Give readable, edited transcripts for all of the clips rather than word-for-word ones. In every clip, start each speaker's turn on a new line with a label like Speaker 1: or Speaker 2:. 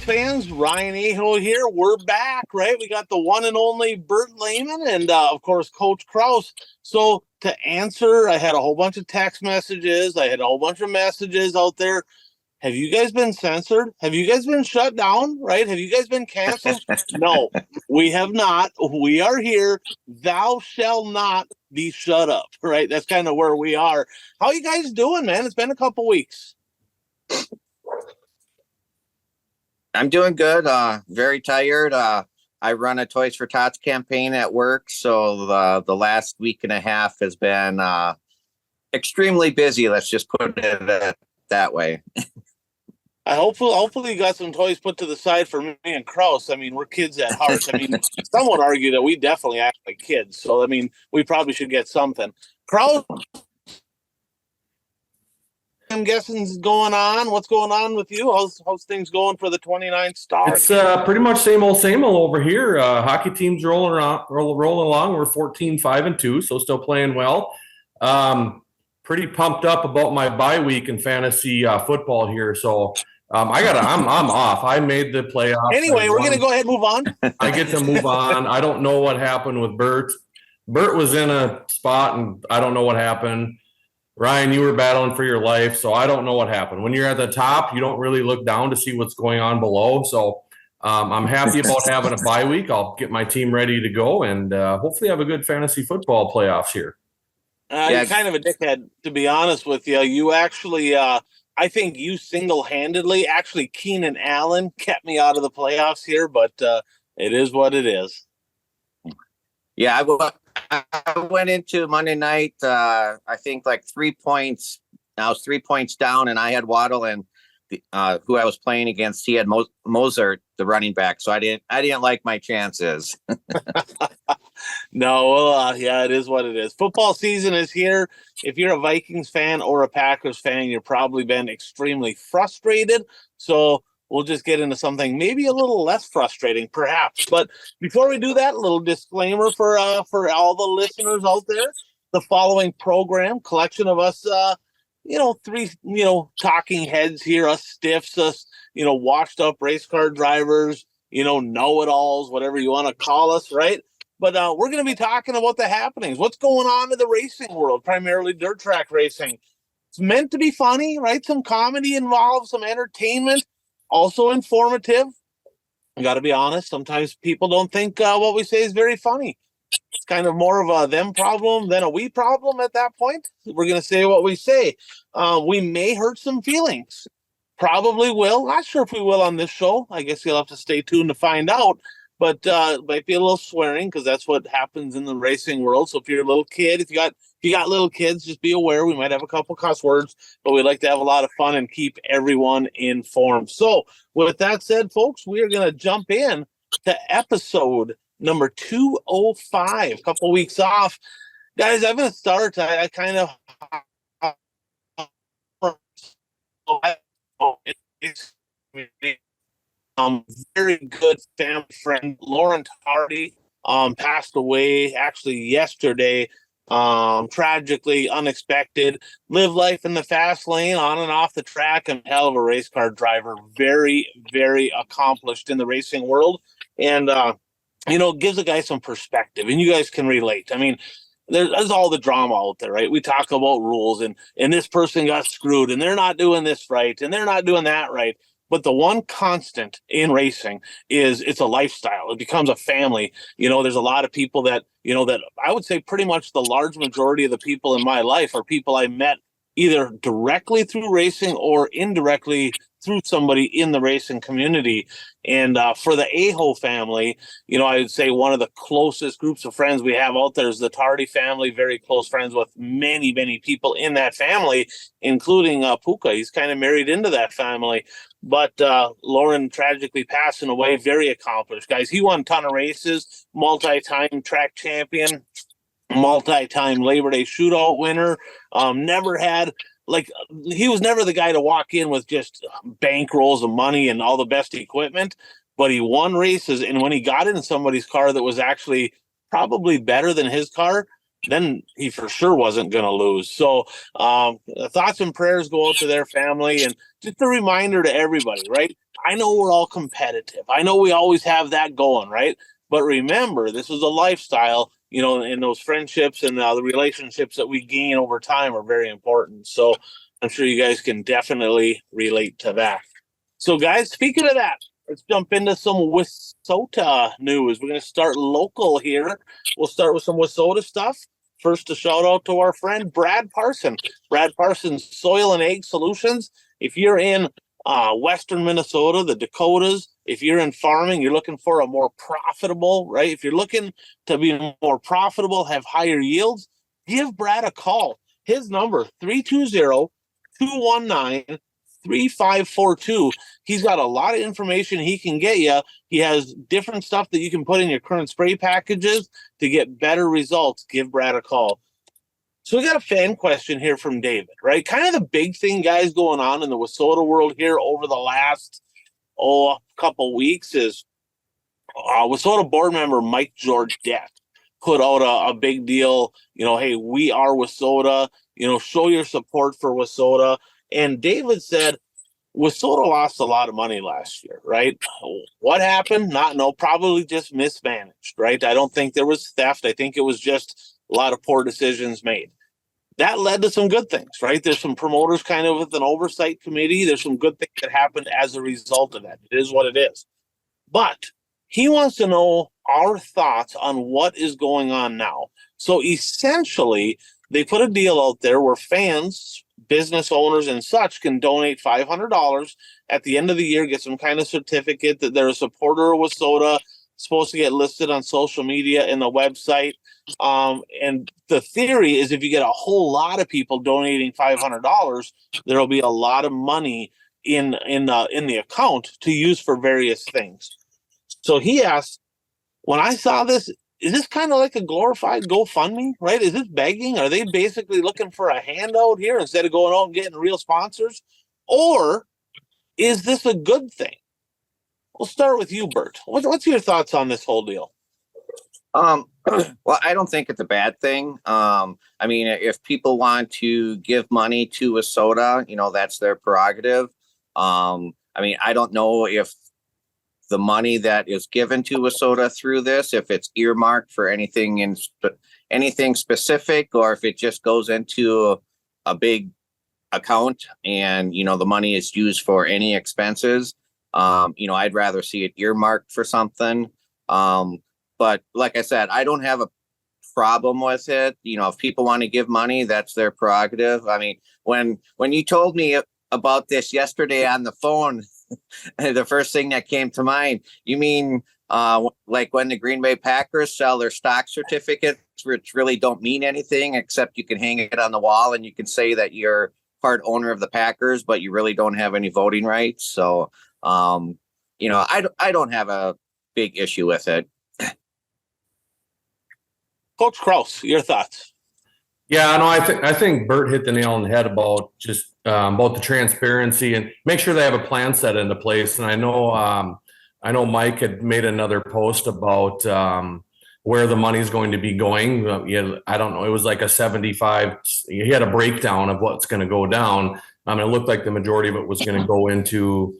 Speaker 1: fans, Ryan Aho here. We're back, right? We got the one and only Bert Lehman and, of course, Coach Kraus. So to answer, I had a whole bunch of text messages. I had a whole bunch of messages out there. Have you guys been censored? Have you guys been shut down, right? Have you guys been canceled? No, we have not. We are here. Thou shall not be shut up, right? That's kind of where we are. How you guys doing, man? It's been a couple weeks.
Speaker 2: I'm doing good. Very tired. I run a Toys for Tots campaign at work, so the last week and a half has been extremely busy. Let's just put it that way.
Speaker 1: Hopefully you got some toys put to the side for me and Kraus. I mean, we're kids at heart. I mean, some would argue that we definitely act like kids. So, I mean, we probably should get something. Kraus, I'm guessing is going on. What's going on with you? How's things going for the 29th Star?
Speaker 3: It's pretty much same old over here. Hockey team's rolling along. We're 14-5-2, so still playing well. Pretty pumped up about my bye week in fantasy football here. So I'm off. I made the playoffs.
Speaker 1: Anyway, we're going to go ahead and move on.
Speaker 3: I get to move on. I don't know what happened with Bert. Bert was in a spot, and I don't know what happened. Ryan, you were battling for your life, so I don't know what happened. When you're at the top, you don't really look down to see what's going on below. So I'm happy about having a bye week. I'll get my team ready to go and hopefully have a good fantasy football playoffs here.
Speaker 1: You're kind of a dickhead, to be honest with you. You actually, I think you single-handedly, actually Keenan Allen kept me out of the playoffs here, but it is what it is.
Speaker 2: Yeah, I went into Monday night, I think like 3 points. I was 3 points down, and I had Waddle, and who I was playing against, he had Mozart, the running back. So I didn't like my chances.
Speaker 1: No, well, yeah, it is what it is. Football season is here. If you're a Vikings fan or a Packers fan, you've probably been extremely frustrated. So we'll just get into something maybe a little less frustrating, perhaps. But before we do that, a little disclaimer for all the listeners out there. The following program, collection of us, three, talking heads here, us stiffs, us, washed up race car drivers, know-it-alls, whatever you want to call us, right? But we're going to be talking about the happenings, what's going on in the racing world, primarily dirt track racing. It's meant to be funny, right? Some comedy involved, some entertainment, also informative. I got to be honest, sometimes people don't think what we say is very funny. It's kind of more of a them problem than a we problem at that point. We're going to say what we say. We may hurt some feelings. Probably will. Not sure if we will on this show. I guess you'll have to stay tuned to find out. But it might be a little swearing because that's what happens in the racing world. So if you're a little kid, if you got little kids, just be aware we might have a couple cuss words, but we like to have a lot of fun and keep everyone informed. So with that said, folks, we are going to jump in to episode number 205. A couple weeks off, guys. I'm going to start. I kind of very good family friend Lauren Hardy passed away actually yesterday. Tragically, unexpected. Lived life in the fast lane, on and off the track, and hell of a race car driver. Very, very accomplished in the racing world, and gives a guy some perspective, and you guys can relate. I mean, there's all the drama out there, right? We talk about rules, and this person got screwed, and they're not doing this right, and they're not doing that right. But the one constant in racing is it's a lifestyle. It becomes a family. There's a lot of people that I would say pretty much the large majority of the people in my life are people I met either directly through racing or indirectly through somebody in the racing community. And for the Aho family, I would say one of the closest groups of friends we have out there is the Tardy family, very close friends with many, many people in that family, including Puka. He's kind of married into that family. But Lauren tragically passing away, very accomplished, guys. He won a ton of races, multi-time track champion, multi-time Labor Day shootout winner. Never had, he was never the guy to walk in with just bankrolls of money and all the best equipment, but he won races. And when he got in somebody's car that was actually probably better than his car, then he for sure wasn't going to lose. So thoughts and prayers go out to their family. And just a reminder to everybody, right? I know we're all competitive. I know we always have that going, right? But remember, this is a lifestyle, and those friendships and the relationships that we gain over time are very important. So I'm sure you guys can definitely relate to that. So, guys, speaking of that, let's jump into some WISSOTA news. We're going to start local here. We'll start with some WISSOTA stuff. First, a shout out to our friend Brad Parson. Brad Parson's Soil and Ag Solutions. If you're in Western Minnesota, the Dakotas, if you're in farming, you're looking for a more profitable, right? If you're looking to be more profitable, have higher yields, give Brad a call. His number, 320-219-3542. He's got a lot of information he can get you. He has different stuff that you can put in your current spray packages to get better results. Give Brad a call. So we got a fan question here from David, right? Kind of the big thing, guys, going on in the WISSOTA world here over the last, couple weeks is WISSOTA board member Mike Georgette put out a big deal, hey, we are WISSOTA, show your support for WISSOTA. And David said, WISSOTA lost a lot of money last year, right? What happened? Not know, probably just mismanaged, right? I don't think there was theft. I think it was just a lot of poor decisions made. That led to some good things, right? There's some promoters kind of with an oversight committee. There's some good things that happened as a result of that. It is what it is. But he wants to know our thoughts on what is going on now. So essentially, they put a deal out there where fans, business owners, and such can donate $500 at the end of the year, get some kind of certificate that they're a supporter of WISSOTA, supposed to get listed on social media and the website. And the theory is if you get a whole lot of people donating $500, there'll be a lot of money in the account to use for various things. So he asked, when I saw this, is this kind of like a glorified GoFundMe, right? Is this begging? Are they basically looking for a handout here instead of going out and getting real sponsors? Or is this a good thing? We'll start with you, Bert. What's your thoughts on this whole deal?
Speaker 2: Well, I don't think it's a bad thing. I mean, if people want to give money to WISSOTA, that's their prerogative. I mean, I don't know if the money that is given to WISSOTA through this, if it's earmarked for anything specific, or if it just goes into a big account and, the money is used for any expenses. I'd rather see it earmarked for something. But like I said, I don't have a problem with it. If people want to give money, that's their prerogative. I mean, when you told me about this yesterday on the phone, the first thing that came to mind, you mean like when the Green Bay Packers sell their stock certificates, which really don't mean anything except you can hang it on the wall and you can say that you're part owner of the Packers, but you really don't have any voting rights. So, I don't have a big issue with it.
Speaker 1: Coach Kraus, your thoughts?
Speaker 3: Yeah, no, I think Bert hit the nail on the head about just about the transparency and make sure they have a plan set into place. And I know Mike had made another post about where the money's going to be going. I don't know. It was like a 75. He had a breakdown of what's going to go down. It looked like the majority of it was going to go into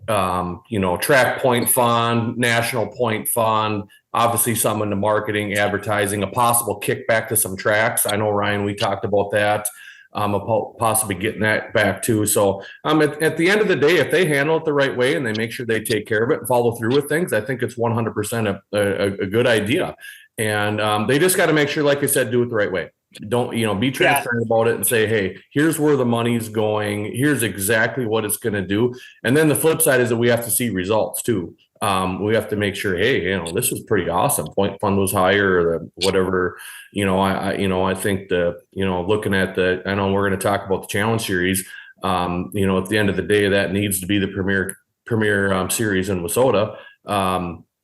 Speaker 3: track point fund, national point fund, obviously some into marketing, advertising, a possible kickback to some tracks. I know, Ryan, we talked about that, possibly getting that back too. So at the end of the day, if they handle it the right way and they make sure they take care of it and follow through with things, I think it's 100% a good idea. And they just got to make sure, like I said, do it the right way. Don't, be transparent about it and say, hey, here's where the money's going. Here's exactly what it's going to do. And then the flip side is that we have to see results too. We have to make sure, hey, this was pretty awesome. Point fund was higher, or whatever. I think looking at I know we're going to talk about the Challenge Series. At the end of the day, that needs to be the premier series in WISSOTA.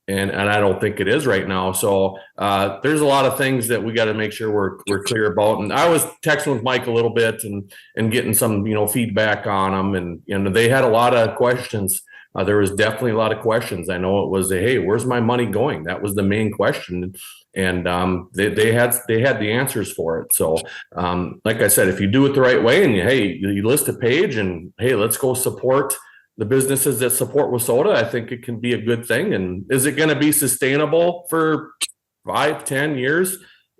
Speaker 3: And I don't think it is right now. So there's a lot of things that we got to make sure we're clear about. And I was texting with Mike a little bit and getting some feedback on them, and they had a lot of questions there was definitely a lot of questions. I know it was hey, where's my money going? That was the main question, and they had the answers for it. So like I said, if you do it the right way and you list a page and hey, let's go support the businesses that support WISSOTA, I think it can be a good thing. And is it going to be sustainable for 5-10 years?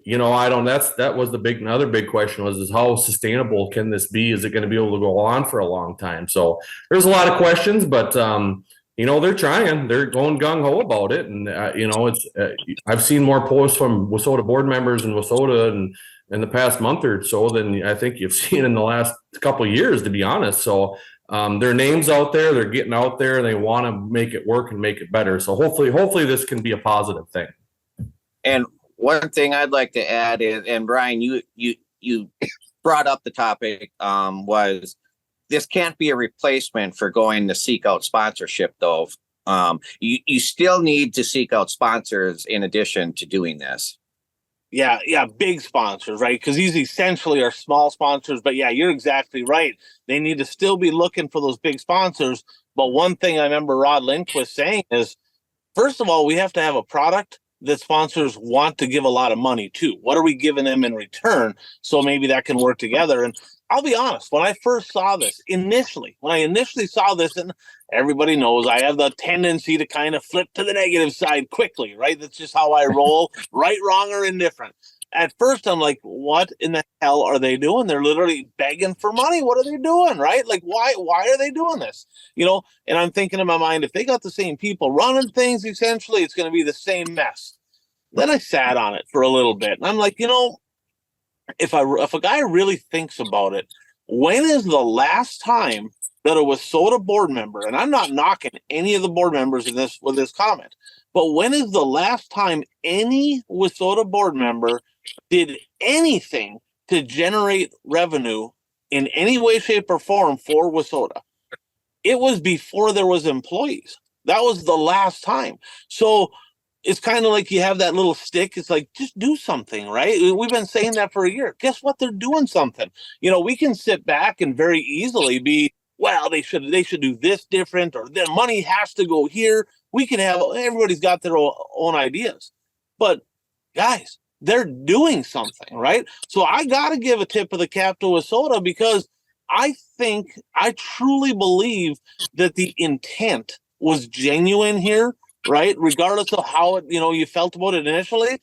Speaker 3: I don't. That was another big question is how sustainable can this be? Is it going to be able to go on for a long time? So there's a lot of questions, but they're trying. They're going gung ho about it, and it's. I've seen more posts from WISSOTA board members and WISSOTA and in the past month or so than I think you've seen in the last couple of years, to be honest. So their names out there, they're getting out there, and they want to make it work and make it better. So hopefully this can be a positive thing.
Speaker 2: And one thing I'd like to add is, and Brian, you brought up the topic, was this can't be a replacement for going to seek out sponsorship, though. You still need to seek out sponsors in addition to doing this.
Speaker 1: Yeah, big sponsors, right? Because these essentially are small sponsors. But yeah, you're exactly right. They need to still be looking for those big sponsors. But one thing I remember Rod Lindquist saying is, first of all, we have to have a product that sponsors want to give a lot of money to. What are we giving them in return? So maybe that can work together. And I'll be honest, when I first saw this, when I initially saw this, and everybody knows I have the tendency to kind of flip to the negative side quickly, right? That's just how I roll, right, wrong, or indifferent. At first, I'm like, what in the hell are they doing? They're literally begging for money. What are they doing, right? Like, why are they doing this? And I'm thinking in my mind, if they got the same people running things, essentially, it's going to be the same mess. Then I sat on it for a little bit, and I'm like, if a guy really thinks about it, when is the last time that a WISSOTA board member, and I'm not knocking any of the board members with this comment, but when is the last time any WISSOTA board member did anything to generate revenue in any way, shape, or form for WISSOTA? It was before there was employees. That was the last time. So it's kind of like you have that little stick. It's like, just do something, right? We've been saying that for a year. Guess what? They're doing something. We can sit back and very easily be, well, they should do this different, or their money has to go here. We can have, everybody's got their own ideas. But guys, they're doing something, right? So I got to give a tip of the cap to WISSOTA, because I truly believe that the intent was genuine here, right? Regardless of how you felt about it initially,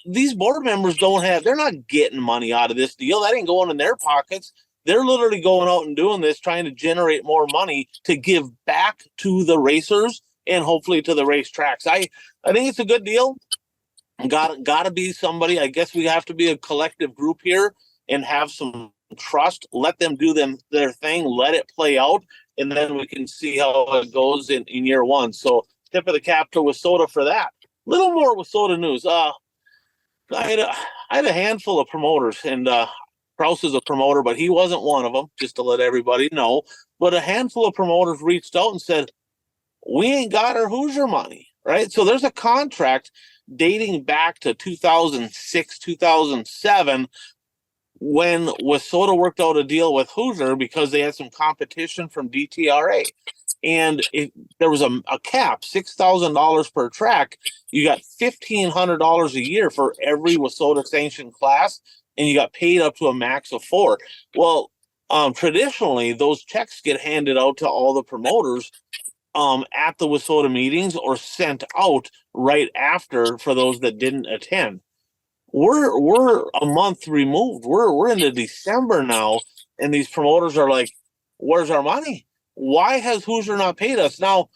Speaker 1: these board members they're not getting money out of this deal. That ain't going in their pockets. They're literally going out and doing this, trying to generate more money to give back to the racers and hopefully to the racetracks. I think it's a good deal. Got to be somebody. I guess we have to be a collective group here and have some trust. Let them do their thing. Let it play out, and then we can see how it goes in year one. So tip of the cap to WISSOTA for that. Little more WISSOTA news. I had a handful of promoters, and Kraus is a promoter, but he wasn't one of them, just to let everybody know. But a handful of promoters reached out and said, we ain't got our Hoosier money, right? So there's a contract dating back to 2006, 2007, when WISSOTA worked out a deal with Hoosier because they had some competition from DTRA. And there was a cap, $6,000 per track. You got $1,500 a year for every WISSOTA sanctioned class, and you got paid up to a max of 4. Well, traditionally, those checks get handed out to all the promoters at the WISSOTA meetings, or sent out right after for those that didn't attend. We're a month removed. We're into December now, and these promoters are like, where's our money? Why has Hoosier not paid us? Now,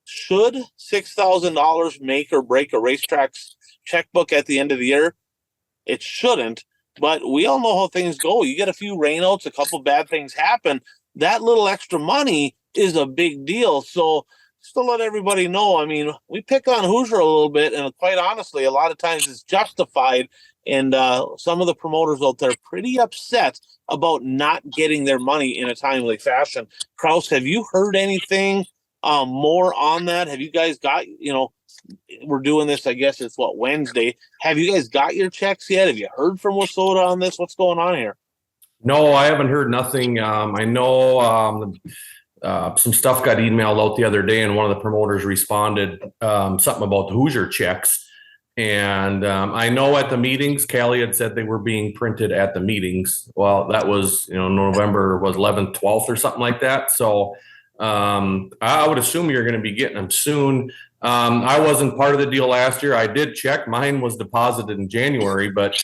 Speaker 1: should $6,000 make or break a racetrack's checkbook at the end of the year? It shouldn't, but we all know how things go. You get a few rainouts, a couple bad things happen. That little extra money is a big deal. So just to let everybody know, I mean, we pick on Hoosier a little bit, and quite honestly, a lot of times it's justified. And some of the promoters out there are pretty upset about not getting their money in a timely fashion. Kraus, have you heard anything more on that? Have you guys got, we're doing this, I guess it's Wednesday. Have you guys got your checks yet? Have you heard from WISSOTA on this? What's going on here?
Speaker 3: No, I haven't heard nothing. I know some stuff got emailed out the other day, and one of the promoters responded something about the Hoosier checks. And I know at the meetings, Callie had said they were being printed at the meetings. Well, that was, November was 11th, 12th or something like that. So I would assume you're going to be getting them soon. I wasn't part of the deal last year. I did check. Mine was deposited in January, but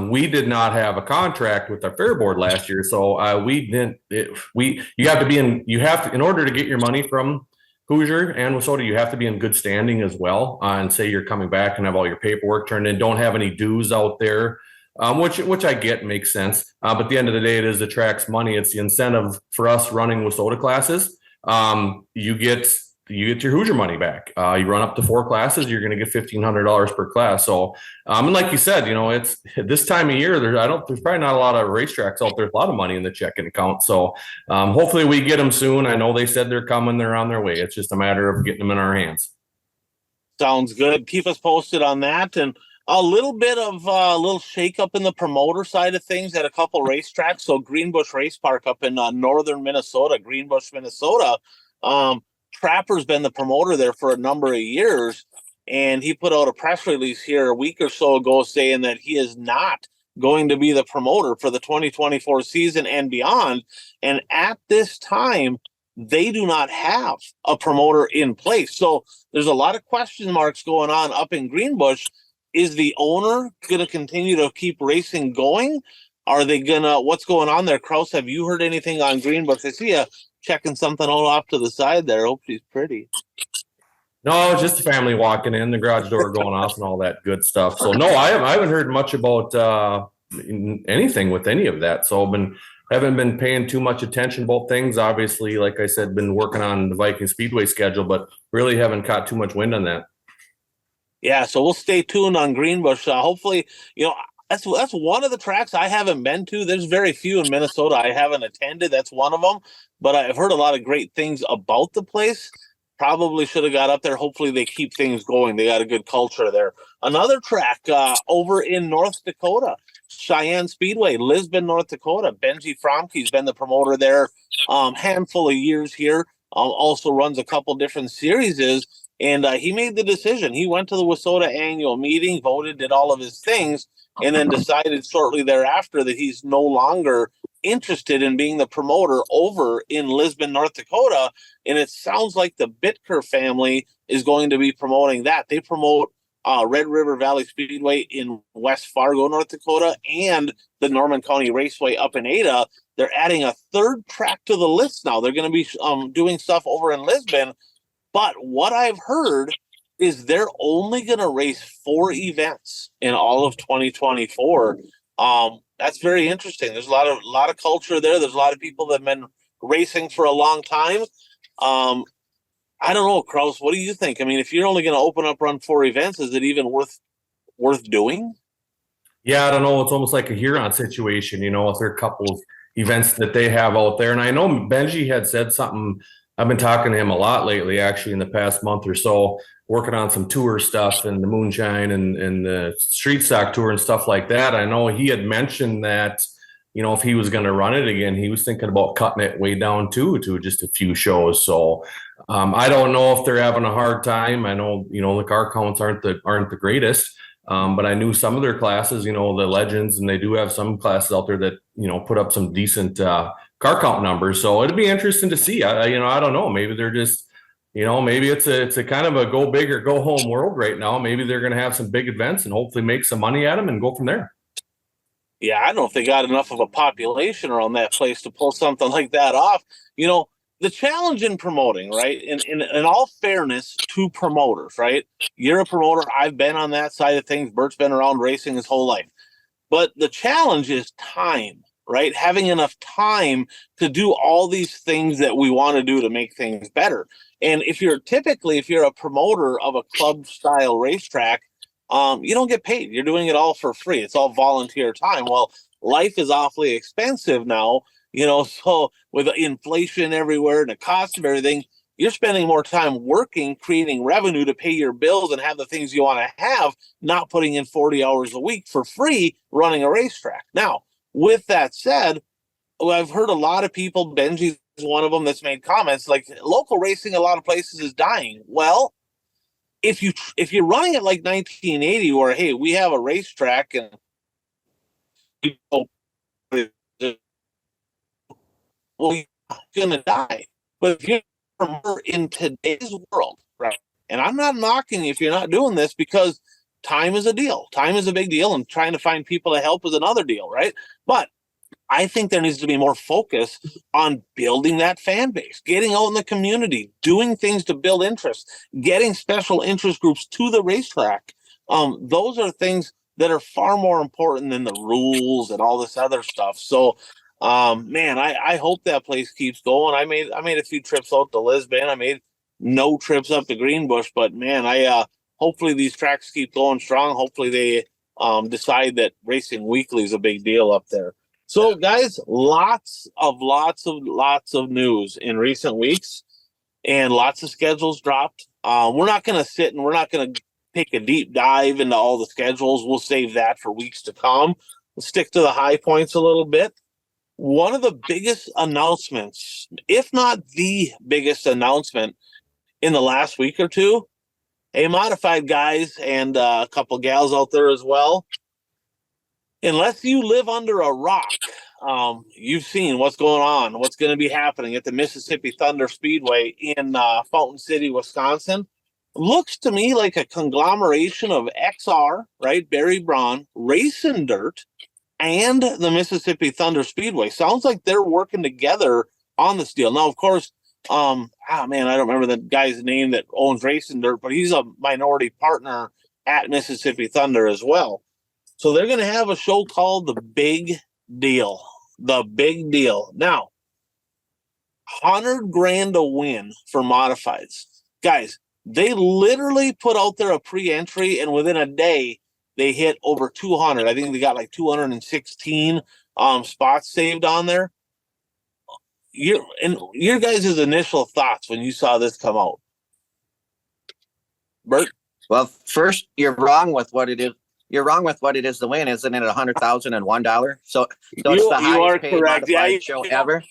Speaker 3: we did not have a contract with our fair board last year. So we didn't, you have to be in order to get your money from Hoosier and Wissota, you have to be in good standing as well, and say you're coming back and have all your paperwork turned in. Don't have any dues out there, which I get makes sense. But at the end of the day, it is the track's money. It's the incentive for us running Wissota classes. You get your Hoosier money back. You run up to 4 classes, you're going to get $1,500 per class. So, and like you said, it's this time of year. There's probably not a lot of racetracks out there. A lot of money in the checking account. So, hopefully we get them soon. I know they said they're coming. They're on their way. It's just a matter of getting them in our hands.
Speaker 1: Sounds good. Keep us posted on that. And a little bit of a little shakeup in the promoter side of things at a couple racetracks. So Greenbush Race Park up in northern Minnesota, Greenbush, Minnesota. Trapper's been the promoter there for a number of years, and he put out a press release here a week or so ago saying that he is not going to be the promoter for the 2024 season and beyond. And at this time, they do not have a promoter in place. So there's a lot of question marks going on up in Greenbush. Is the owner going to continue to keep racing going? Are they what's going on there? Kraus, have you heard anything on Greenbush? I see you checking something all off to the side there. Hope she's pretty.
Speaker 3: No, just the family walking in, the garage door going off, and all that good stuff. So no, I haven't heard much about anything with any of that. So haven't been paying too much attention about things. Obviously, like I said, been working on the Viking Speedway schedule, but really haven't caught too much wind on that. Yeah,
Speaker 1: so we'll stay tuned on Greenbush. Hopefully, that's one of the tracks I haven't been to. There's very few in Minnesota I haven't attended. That's one of them. But I've heard a lot of great things about the place. Probably should have got up there. Hopefully they keep things going. They got a good culture there. Another track over in North Dakota, Cheyenne Speedway, Lisbon, North Dakota. Benji Fromke's been the promoter there handful of years here. Also runs a couple different series. And he made the decision. He went to the Wissota annual meeting, voted, did all of his things, and then decided shortly thereafter that he's no longer interested in being the promoter over in Lisbon, North Dakota. And it sounds like the Bitker family is going to be promoting that. They promote Red River Valley Speedway in West Fargo, North Dakota, and the Norman County Raceway up in Ada. They're adding a third track to the list now. They're going to be doing stuff over in Lisbon. But what I've heard is they're only going to race 4 events in all of 2024. That's very interesting. There's a lot of culture there. There's a lot of people that have been racing for a long time. I don't know, Kraus, what do you think? I mean, if you're only going to run 4 events, is it even worth doing?
Speaker 3: Yeah, I don't know. It's almost like a Huron situation, if there are a couple of events that they have out there. And I know Benji had said something. I've been talking to him a lot lately, actually, in the past month or so, working on some tour stuff and the moonshine and the street stock tour and stuff like that. I know he had mentioned that, if he was going to run it again, he was thinking about cutting it way down to just a few shows. So I don't know if they're having a hard time. I know, the car counts aren't the greatest. But I knew some of their classes, the legends, and they do have some classes out there that, put up some decent car count numbers. So it'd be interesting to see. I don't know. Maybe they're just, maybe it's a kind of a go big or go home world right now. Maybe they're going to have some big events and hopefully make some money at them and go from there.
Speaker 1: Yeah, I don't know if they got enough of a population around that place to pull something like that off. The challenge in promoting, right? In all fairness to promoters, right? You're a promoter. I've been on that side of things. Bert's been around racing his whole life. But the challenge is time, right? Having enough time to do all these things that we want to do to make things better. And if you're a promoter of a club style racetrack, you don't get paid. You're doing it all for free. It's all volunteer time. Well, life is awfully expensive now, so with inflation everywhere and the cost of everything, you're spending more time working, creating revenue to pay your bills and have the things you want to have, not putting in 40 hours a week for free running a racetrack. Now, with that said, I've heard a lot of people, Benji's one of them that's made comments like local racing, a lot of places is dying. Well, if you're running it like 1980, where hey, we have a racetrack and well, you're gonna die. But if you're in today's world, right? And I'm not knocking you if you're not doing this, because time is a deal. Time is a big deal, and trying to find people to help is another deal, right? But I think there needs to be more focus on building that fan base, getting out in the community, doing things to build interest, getting special interest groups to the racetrack. Those are things that are far more important than the rules and all this other stuff. So, man, I hope that place keeps going. I made a few trips out to Lisbon. I made no trips up to Greenbush, but man, hopefully these tracks keep going strong. Hopefully they decide that Racing Weekly is a big deal up there. So, guys, lots of news in recent weeks, and lots of schedules dropped. We're not going to sit and we're not going to take a deep dive into all the schedules. We'll save that for weeks to come. We'll stick to the high points a little bit. One of the biggest announcements, if not the biggest announcement in the last week or two, hey, modified guys and a couple gals out there as well, unless you live under a rock, you've seen what's going on, what's going to be happening at the Mississippi Thunder Speedway in Fountain City, Wisconsin. Looks to me like a conglomeration of XR, right? Barry Braun, Racing Dirt, and the Mississippi Thunder Speedway. Sounds like they're working together on this deal. Now, of course, I don't remember the guy's name that owns Racing Dirt, but he's a minority partner at Mississippi Thunder as well. So they're going to have a show called The Big Deal. The Big Deal. Now, $100,000 a win for modifieds. Guys, they literally put out there a pre-entry, and within a day, they hit over 200. I think they got like 216 spots saved on there. Your guys' initial thoughts when you saw this come out? Bert?
Speaker 2: Well, first, you're wrong with what it is. You're wrong with what it is to win, isn't it? $100,001. So it's the highest paid modified show ever.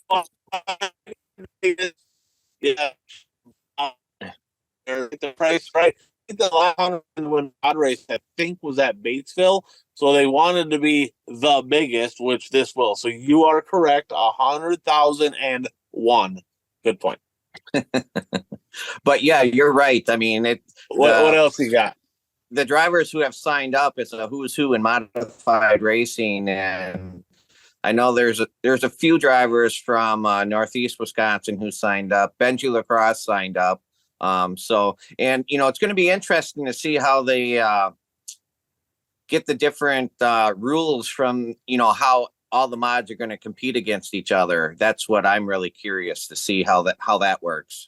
Speaker 1: Yeah, the price right. I think the last one race I think was at Batesville, so they wanted to be the biggest, which this will. So you are correct. 100,001. Good point.
Speaker 2: But yeah, you're right. I mean,
Speaker 1: what else you got?
Speaker 2: The drivers who have signed up, it's a who's who in modified racing, and I know there's a few drivers from Northeast Wisconsin who signed up. Benji Lacrosse signed up. So, and it's going to be interesting to see how they get the different rules from how all the mods are going to compete against each other. That's what I'm really curious to see how that works.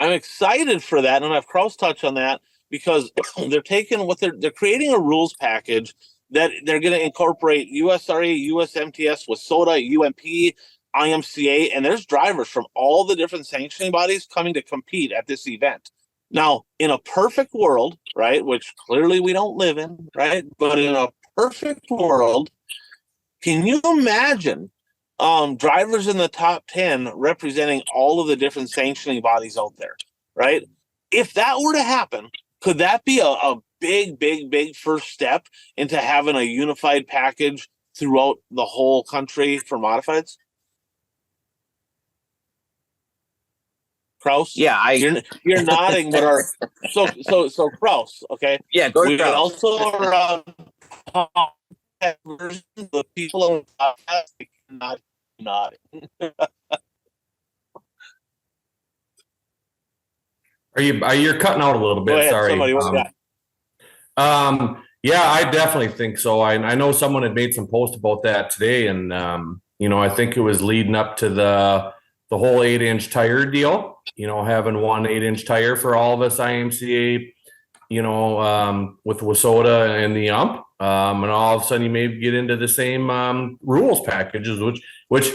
Speaker 1: I'm excited for that, and I've cross-touched on that because they're taking they're creating a rules package that they're going to incorporate USRA, USMTS, WSOTA, UMP, IMCA, and there's drivers from all the different sanctioning bodies coming to compete at this event. Now, in a perfect world, right, which clearly we don't live in, right, but in a perfect world, can you imagine drivers in the top 10 representing all of the different sanctioning bodies out there, right? If that were to happen, could that be a big first step into having a unified package throughout the whole country for modifieds? Kraus?
Speaker 2: Yeah,
Speaker 1: you're nodding, but so Kraus, okay?
Speaker 2: Yeah, go
Speaker 1: we
Speaker 2: Kraus.
Speaker 1: Also versions of people on the podcast cannot nod.
Speaker 3: You're cutting out a little bit?
Speaker 1: Ahead,
Speaker 3: sorry.
Speaker 1: Somebody,
Speaker 3: Yeah, I definitely think so. I know someone had made some post about that today, and I think it was leading up to the whole 8-inch tire deal. Having one 8-inch tire for all of us IMCA, with WSOTA and the UMP, and all of a sudden you may get into the same rules packages, which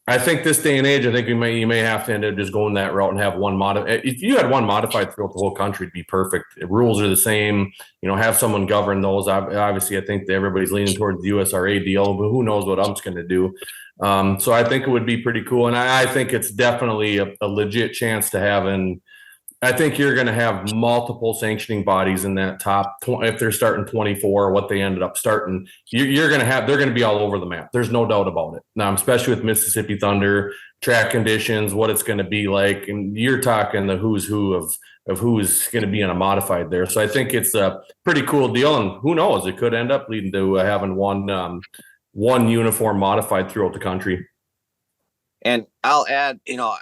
Speaker 3: I think this day and age, I think you may have to end up just going that route and have one modified. If you had one modified throughout the whole country, it'd be perfect. The rules are the same. Have someone govern those. Obviously, I think that everybody's leaning towards the USRA deal, but who knows what UMP's going to do. So I think it would be pretty cool. And I think it's definitely a legit chance to have. And I think you're going to have multiple sanctioning bodies in that top 20, if they're starting 24, what they ended up starting. You're going to have, they're going to be all over the map. There's no doubt about it. Now, especially with Mississippi Thunder, track conditions, what it's going to be like. And you're talking the who's who of who's going to be in a modified there. So I think it's a pretty cool deal. And who knows, it could end up leading to having one uniform modified throughout the country.
Speaker 2: And I'll add,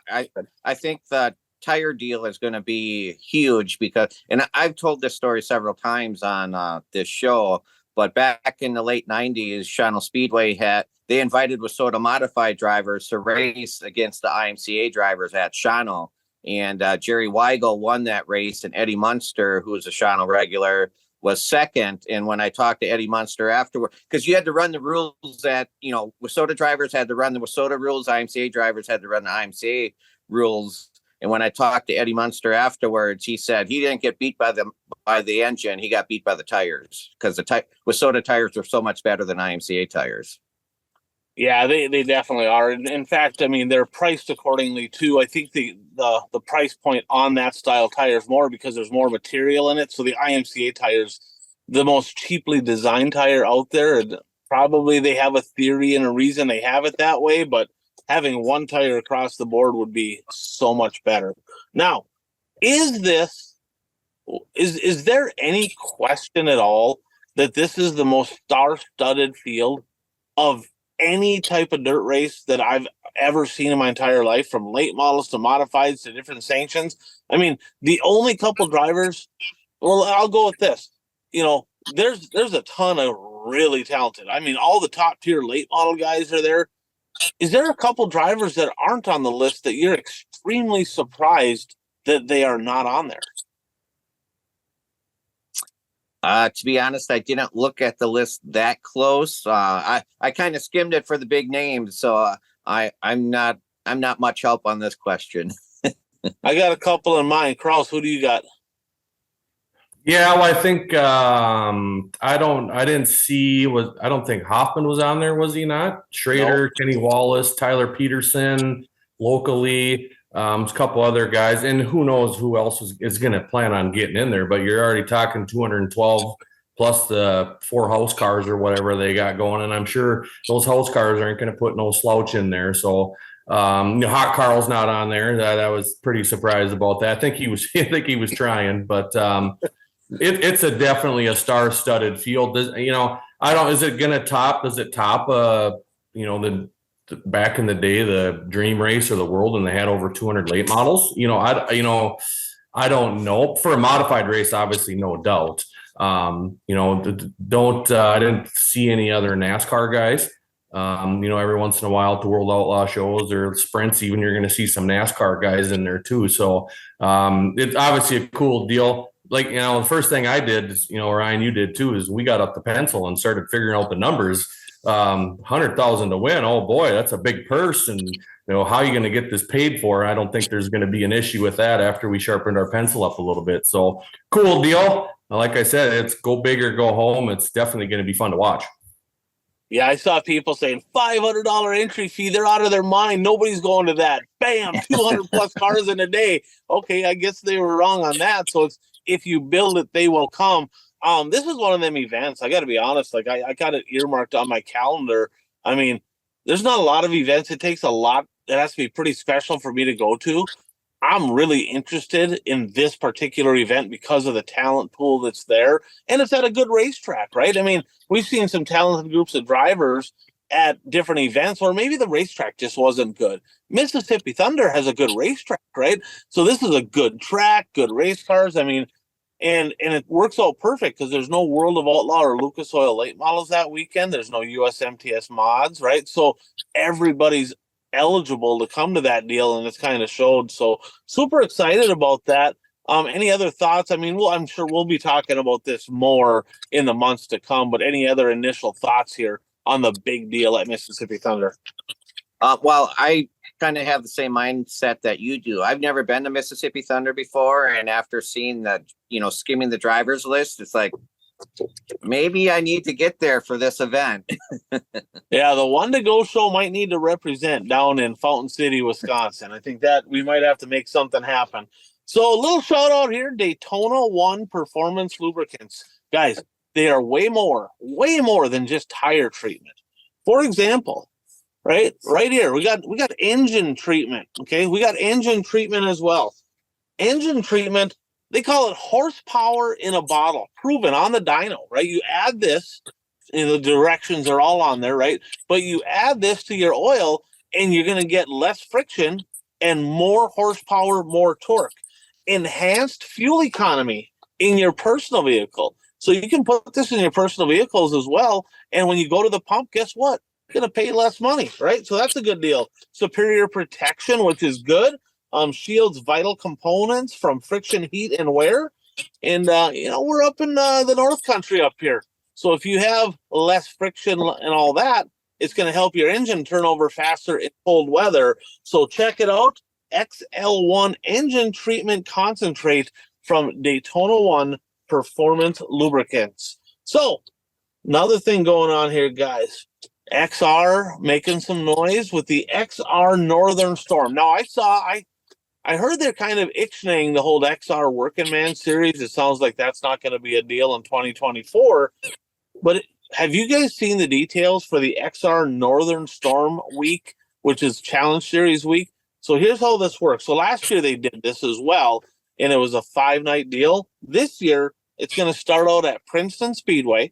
Speaker 2: I think that tire deal is going to be huge because, and I've told this story several times on this show, but back in the late 90s, Shawano Speedway they invited WISSOTA modified drivers to race against the IMCA drivers at Shawano. And Jerry Weigel won that race, and Eddie Munster, who was a Shawano regular, was second. And when I talked to Eddie Munster afterward, because you had to run the rules that, WISSOTA drivers had to run the WISSOTA rules, IMCA drivers had to run the IMCA rules. And when I talked to Eddie Munster afterwards, he said he didn't get beat by the engine. He got beat by the tires because the WISSOTA tires were so much better than IMCA tires.
Speaker 1: Yeah, they definitely are. In fact, I mean, they're priced accordingly too. I think the price point on that style tire is more because there's more material in it. So the IMCA tires, the most cheaply designed tire out there, probably they have a theory and a reason they have it that way, but having one tire across the board would be so much better. Now, is there any question at all that this is the most star-studded field of any type of dirt race that I've ever seen in my entire life, from late models to modifieds to different sanctions? I mean, the only couple drivers, well, I'll go with this. There's a ton of really talented. I mean, all the top tier late model guys are there. Is there a couple drivers that aren't on the list that you're extremely surprised that they are not on there?
Speaker 2: To be honest, I didn't look at the list that close. I kind of skimmed it for the big names, so I'm not much help on this question.
Speaker 1: I got a couple in mind. Kraus, who do you got?
Speaker 3: Yeah, well, I think I don't think Hoffman was on there, was he not? Schrader,
Speaker 1: Nope.
Speaker 3: Kenny Wallace, Tyler Peterson, locally, a couple other guys, and who knows who else is going to plan on getting in there. But you're already talking 212 plus the 4 house cars or whatever they got going, and I'm sure those house cars aren't going to put no slouch in there. So Hot Carl's not on there. That was pretty surprised about that. I think he was trying, but it's definitely a star-studded field. Does it going to top? Does it top? The back in the day, the Dream Race or the World, and they had over 200 late models. I don't know. For a modified race, obviously, no doubt. I didn't see any other NASCAR guys. Every once in a while at the World Outlaw shows or sprints, even you're going to see some NASCAR guys in there too. So it's obviously a cool deal. Like, the first thing I did is, Ryan, you did too, is we got up the pencil and started figuring out the numbers. 100,000 to win. Oh boy, that's a big purse. And how are you going to get this paid for? I don't think there's going to be an issue with that after we sharpened our pencil up a little bit. So cool deal. Like I said, it's go big or go home. It's definitely going to be fun to watch.
Speaker 1: Yeah, I saw people saying $500 entry fee. They're out of their mind. Nobody's going to that. Bam, 200 plus cars in a day. Okay, I guess they were wrong on that. So it's, if you build it, they will come. This is one of them events. I got to be honest. Like I got it earmarked on my calendar. I mean, there's not a lot of events. It takes a lot. It has to be pretty special for me to go to. I'm really interested in this particular event because of the talent pool that's there, and it's at a good racetrack, right? I mean, we've seen some talented groups of drivers at different events, or maybe the racetrack just wasn't good. Mississippi Thunder has a good racetrack, right? So this is a good track, good race cars. I mean, and it works out perfect because there's no World of Outlaw or Lucas Oil late models that weekend. There's no USMTS mods, right? So everybody's eligible to come to that deal, and it's kind of showed. So super excited about that. Any other thoughts? I mean, I'm sure we'll be talking about this more in the months to come, but any other initial thoughts here on the big deal at Mississippi Thunder?
Speaker 2: Well, I kind of have the same mindset that you do. I've never been to Mississippi Thunder before, and after seeing that, skimming the drivers list, it's like, Maybe I need to get there for this event.
Speaker 1: Yeah, the One to Go show might need to represent down in Fountain City, Wisconsin. I think that we might have to make something happen. So a little shout out here, Daytona One Performance Lubricants. Guys, they are way more than just tire treatment. For example, right here, we got engine treatment. Okay, we got engine treatment as well. Engine treatment, they call it horsepower in a bottle, proven on the dyno, right? You add this, and the directions are all on there, right? But you add this to your oil, and you're going to get less friction and more horsepower, more torque. Enhanced fuel economy in your personal vehicle. So you can put this in your personal vehicles as well. And when you go to the pump, guess what? You're going to pay less money, right? So that's a good deal. Superior protection, which is good. Shields vital components from friction, heat, and wear. And, we're up in the North Country up here. So if you have less friction and all that, it's going to help your engine turn over faster in cold weather. So check it out. XL1 Engine Treatment Concentrate from Daytona One Performance Lubricants. So another thing going on here, guys. XR making some noise with the XR Northern Storm. Now I heard they're kind of ixnaying the whole XR Working Man series. It sounds like that's not going to be a deal in 2024. But have you guys seen the details for the XR Northern Storm week, which is Challenge Series week? So here's how this works. So last year they did this as well, and it was a 5-night deal. This year, it's going to start out at Princeton Speedway.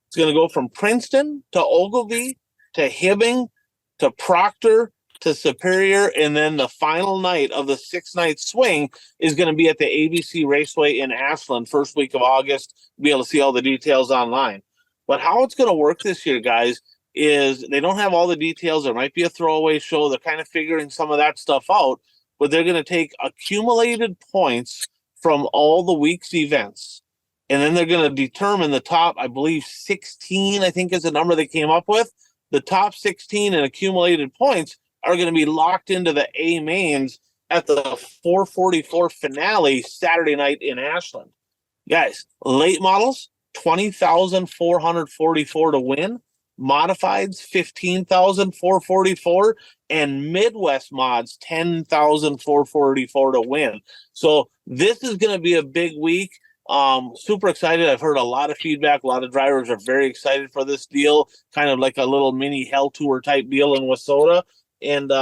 Speaker 1: It's going to go from Princeton to Ogilvie to Hibbing to Proctor to Superior, and then the final night of the 6-night swing is going to be at the ABC Raceway in Ashland, first week of August. You'll be able to see all the details online. But how it's going to work this year, guys, is they don't have all the details. There might be a throwaway show. They're kind of figuring some of that stuff out, but they're going to take accumulated points from all the week's events. And then they're going to determine the top, I believe 16, I think is the number they came up with. The top 16 in accumulated points are going to be locked into the A mains at the 444 finale Saturday night in Ashland. Guys, late models, 20,444 to win. Modifieds, 15,444, and Midwest mods, 10,444 to win. So this is going to be a big week. Super excited. I've heard a lot of feedback. A lot of drivers are very excited for this deal, kind of like a little mini Hell Tour type deal in Wissota. And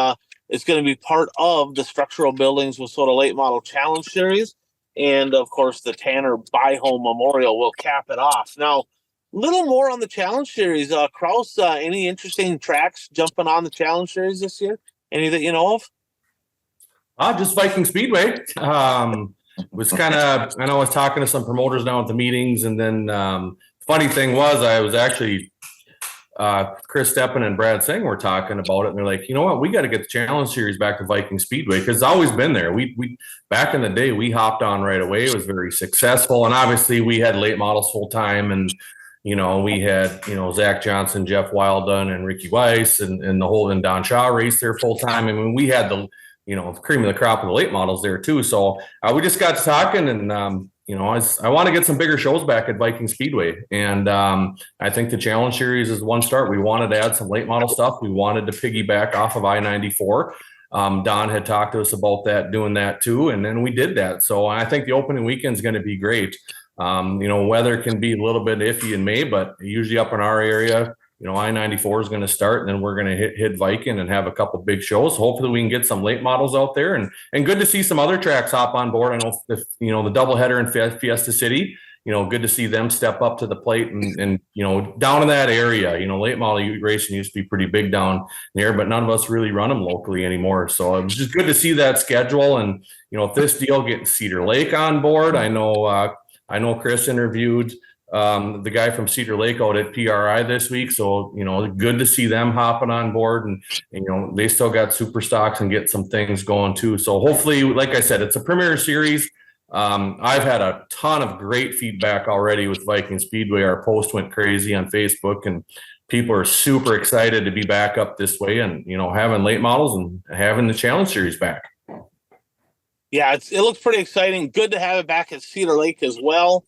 Speaker 1: it's going to be part of the Structural Buildings Wissota Late Model Challenge Series. And, of course, the Tanner Buy Home Memorial will cap it off. Now, a little more on the Challenge Series. Kraus, any interesting tracks jumping on the Challenge Series this year? Any that you know of?
Speaker 3: Just Viking Speedway. Was kind of, I know I was talking to some promoters now at the meetings, and then funny thing was I was actually Chris Steppen and Brad Singh were talking about it, and they're like, you know what, we got to get the Challenge Series back to Viking Speedway because it's always been there. We back in the day we hopped on right away. It was very successful, and obviously we had late models full time, and we had Zach Johnson, Jeff Wildon, and Ricky Weiss, and the whole and Don Shaw race there full time. I mean, we had the cream of the crop of the late models there too. So we just got talking, and I want to get some bigger shows back at Viking Speedway, and I think the Challenge Series is one start. We wanted to add some late model stuff. We wanted to piggyback off of I-94. Don had talked to us about that, doing that too, and then we did that. So I think the opening weekend is going to be great. Weather can be a little bit iffy in May, but usually up in our area, I-94 is going to start, and then we're going to hit Viking and have a couple big shows. Hopefully we can get some late models out there, and good to see some other tracks hop on board. I know the doubleheader in Fiesta City, good to see them step up to the plate and down in that area, late model racing used to be pretty big down there, but none of us really run them locally anymore. So it was just good to see that schedule. And, if this deal getting Cedar Lake on board, I know Chris interviewed the guy from Cedar Lake out at PRI this week. So, good to see them hopping on board, and they still got super stocks and get some things going too. So hopefully, like I said, it's a premier series. I've had a ton of great feedback already with Viking Speedway. Our post went crazy on Facebook, and people are super excited to be back up this way and, having late models and having the Challenge Series back.
Speaker 1: Yeah, it looks pretty exciting. Good to have it back at Cedar Lake as well.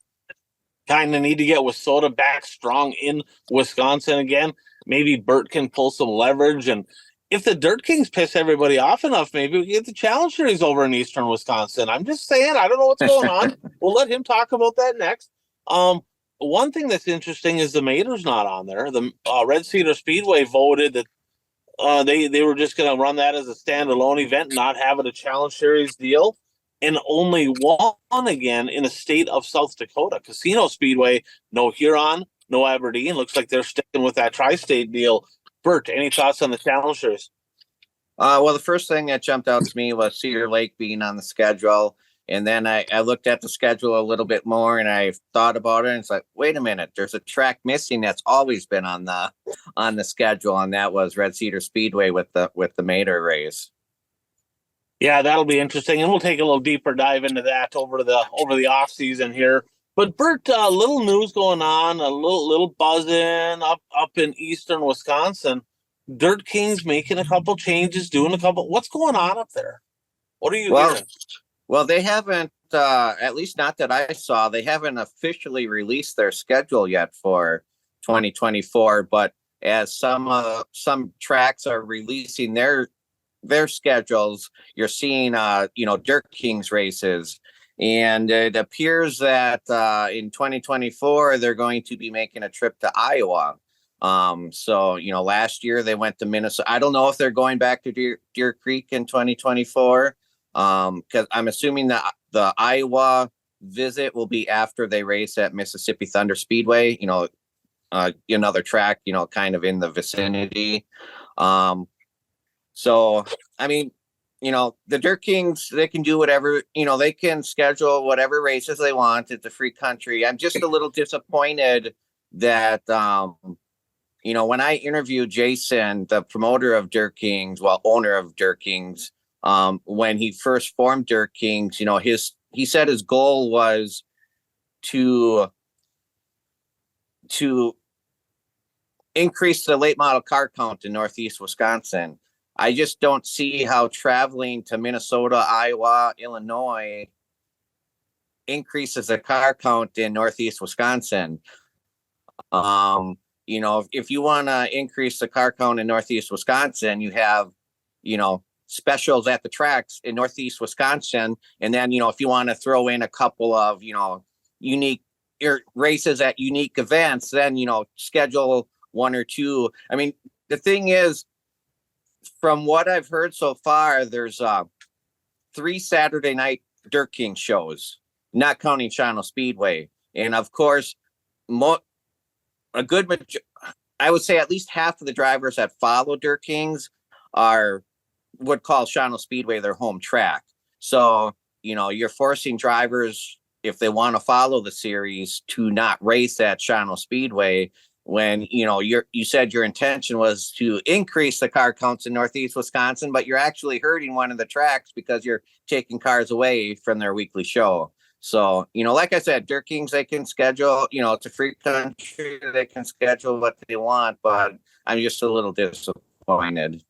Speaker 1: kind of need to get Wissota back strong in Wisconsin again. Maybe Bert can pull some leverage. And if the Dirt Kings piss everybody off enough, maybe we can get the Challenge Series over in Eastern Wisconsin. I'm just saying, I don't know what's going on. We'll let him talk about that next. One thing that's interesting is the Mater's not on there. The Red Cedar Speedway voted that they were just going to run that as a standalone event, not have it a Challenge Series deal. And only one again in the state of South Dakota. Casino Speedway, no Huron, no Aberdeen. Looks like they're sticking with that tri-state deal. Bert, any thoughts on the Challenge Series?
Speaker 2: Well, the first thing that jumped out to me was Cedar Lake being on the schedule. And then I looked at the schedule a little bit more and I thought about it. And it's like, wait a minute, there's a track missing that's always been on the schedule. And that was Red Cedar Speedway with the Mater race.
Speaker 1: Yeah, that'll be interesting, and we'll take a little deeper dive into that over the off season here. But Bert, little news going on, a little buzzing up in Eastern Wisconsin. Dirt Kings making a couple changes, doing a couple. What's going on up there? What are you hearing?
Speaker 2: Well, they haven't, at least not that I saw. They haven't officially released their schedule yet for 2024. But as some tracks are releasing their schedules, you're seeing Dirt Kings races, and it appears that in 2024 they're going to be making a trip to Iowa. So last year they went to Minnesota. I don't know if they're going back to Deer Creek in 2024, because I'm assuming that the Iowa visit will be after they race at Mississippi Thunder Speedway, another track kind of in the vicinity. So, I mean, the Dirt Kings, they can do whatever, they can schedule whatever races they want. It's a free country. I'm just a little disappointed that, when I interviewed Jason, the promoter of Dirt Kings, owner of Dirt Kings, when he first formed Dirt Kings, he said his goal was to increase the late model car count in Northeast Wisconsin. I just don't see how traveling to Minnesota, Iowa, Illinois increases the car count in Northeast Wisconsin. If you want to increase the car count in Northeast Wisconsin, you have, specials at the tracks in Northeast Wisconsin. And then, if you want to throw in a couple of, unique races at unique events, then, schedule one or two. I mean, the thing is, from what I've heard so far, there's 3 Saturday night Dirt King shows, not counting Shawano Speedway. And of course, I would say at least half of the drivers that follow Dirt Kings would call Shawano Speedway their home track. So, you're forcing drivers, if they want to follow the series, to not race at Shawano Speedway, when you said your intention was to increase the car counts in Northeast Wisconsin, but you're actually hurting one of the tracks because you're taking cars away from their weekly show. So, like I said, Dirt Kings, they can schedule, it's a free country, they can schedule what they want, but I'm just a little disappointed.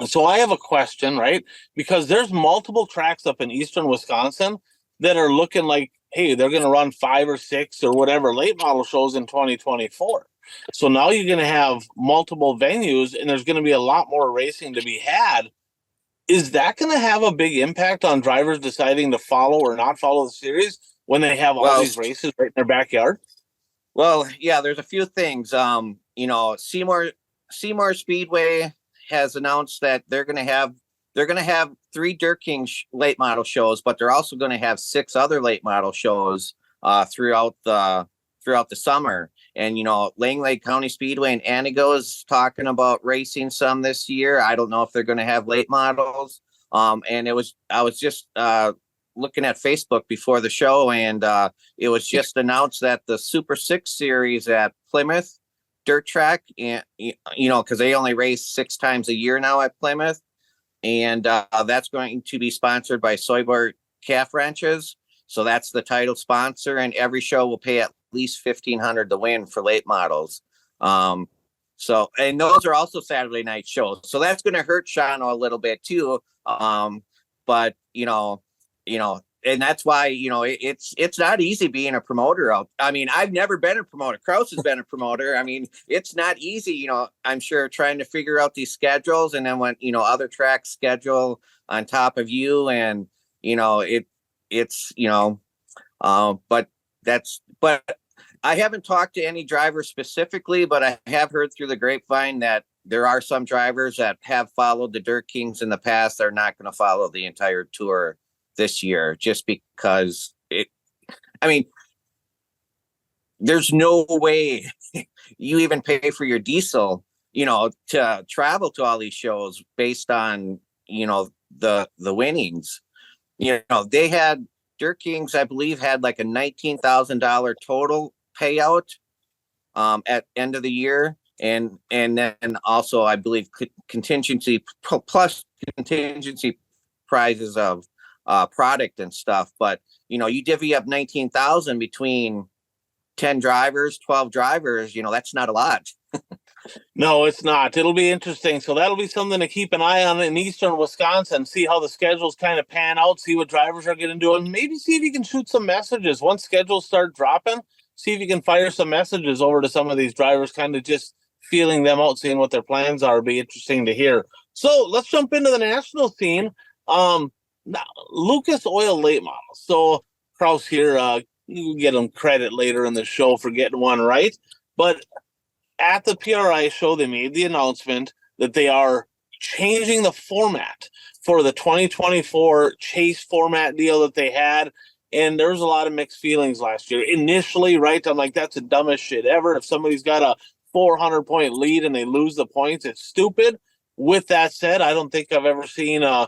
Speaker 1: So I have a question, right? Because there's multiple tracks up in Eastern Wisconsin that are looking like, hey, they're going to run 5 or 6 or whatever late model shows in 2024. So now you're going to have multiple venues and there's going to be a lot more racing to be had. Is that going to have a big impact on drivers deciding to follow or not follow the series when they have all these races right in their backyard?
Speaker 2: Well, yeah, there's a few things. Seymour Speedway has announced that they're going to have 3 Dirt King late model shows, but they're also going to have 6 other late model shows throughout the summer. And Langley County Speedway in Antigo is talking about racing some this year. I don't know if they're going to have late models. And I was just looking at Facebook before the show, and it was just announced that the Super 6 series at Plymouth Dirt Track, and because they only race 6 times a year now at Plymouth. And that's going to be sponsored by Soybert Calf Ranches. So that's the title sponsor, and every show will pay at least $1,500 to win for late models. So, and those are also Saturday night shows. So that's going to hurt Shawano a little bit too. But and that's why, it's not easy being a promoter out. I mean, I've never been a promoter. Kraus has been a promoter. I mean, it's not easy, I'm sure, trying to figure out these schedules, and then when, other tracks schedule on top of you, and, it's, but I haven't talked to any drivers specifically, but I have heard through the grapevine that there are some drivers that have followed the Dirt Kings in the past. They're not going to follow the entire tour this year, just because there's no way you even pay for your diesel, to travel to all these shows based on, the winnings. They had Dirt Kings, I believe, had like a $19,000 total payout at end of the year. And then also, I believe, contingency prizes of product and stuff. But, you divvy up 19,000 between 10 drivers, 12 drivers, that's not a lot.
Speaker 1: No, it's not. It'll be interesting. So that'll be something to keep an eye on in Eastern Wisconsin, see how the schedules kind of pan out, see what drivers are going to do, and maybe see if you can shoot some messages. Once schedules start dropping, see if you can fire some messages over to some of these drivers, kind of just feeling them out, seeing what their plans are. It'll be interesting to hear. So let's jump into the national scene. Now, Lucas Oil late model. So Kraus here, you get him credit later in the show for getting one right. But at the PRI show, they made the announcement that they are changing the format for the 2024 Chase format deal that they had. And there was a lot of mixed feelings last year. Initially, right, I'm like, that's the dumbest shit ever. If somebody's got a 400-point lead and they lose the points, it's stupid. With that said, I don't think I've ever seen a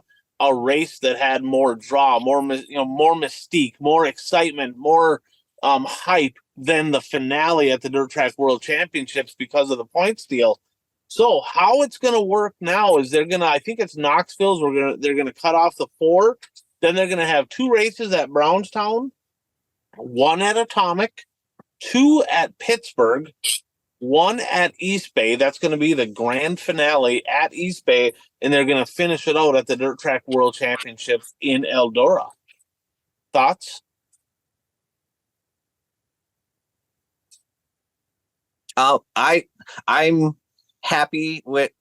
Speaker 1: race that had more draw, more mystique, more excitement, more hype than the finale at the Dirt Track World Championships because of the points deal. So how it's going to work now is I think it's Knoxville's. They're going to cut off the 4. Then they're going to have 2 races at Brownstown, 1 at Atomic, 2 at Pittsburgh, 1 at East Bay. That's going to be the grand finale at East Bay, and they're going to finish it out at the Dirt Track World Championships in Eldora. Thoughts?
Speaker 2: I'm happy with.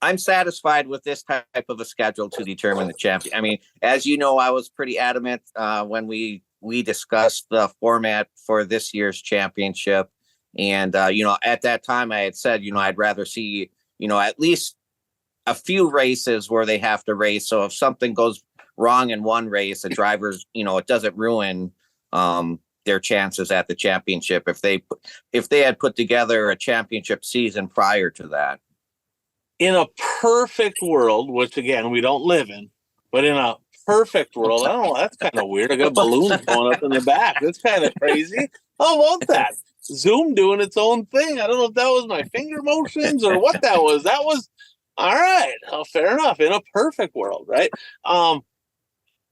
Speaker 2: I'm satisfied with this type of a schedule to determine the champion. I mean, as you know, I was pretty adamant when we discussed the format for this year's championship. And, at that time I had said, I'd rather see, at least a few races where they have to race. So if something goes wrong in one race, the drivers, it doesn't ruin their chances at the championship if they had put together a championship season prior to that.
Speaker 1: In a perfect world, which again we don't live in, but in a perfect world, I don't know, that's kind of weird. I got balloons going up in the back. That's kind of crazy. How about that? Zoom doing its own thing. I don't know if that was my finger motions or what that was. That was all right. Oh, fair enough. In a perfect world, right?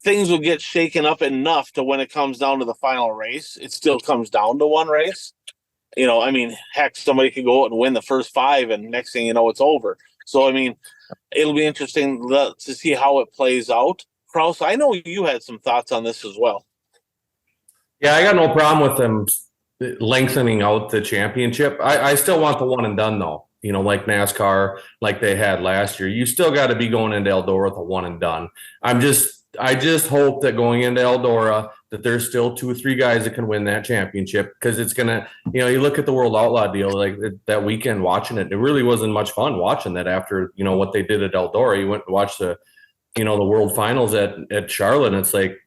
Speaker 1: Things will get shaken up enough to when it comes down to the final race, it still comes down to one race. Heck, somebody could go out and win the first 5, and next thing you know, it's over. So, it'll be interesting to see how it plays out. Kraus, I know you had some thoughts on this as well.
Speaker 3: Yeah, I got no problem with them lengthening out the championship. I still want the one and done, though. Like NASCAR, like they had last year. You still got to be going into Eldora with a one and done. I just hope that going into Eldora that there's still 2 or 3 guys that can win that championship, because it's gonna, you look at the World Outlaw deal, like that weekend watching it, it really wasn't much fun watching that after, what they did at Eldora. You went and watched the World Finals at Charlotte, and it's like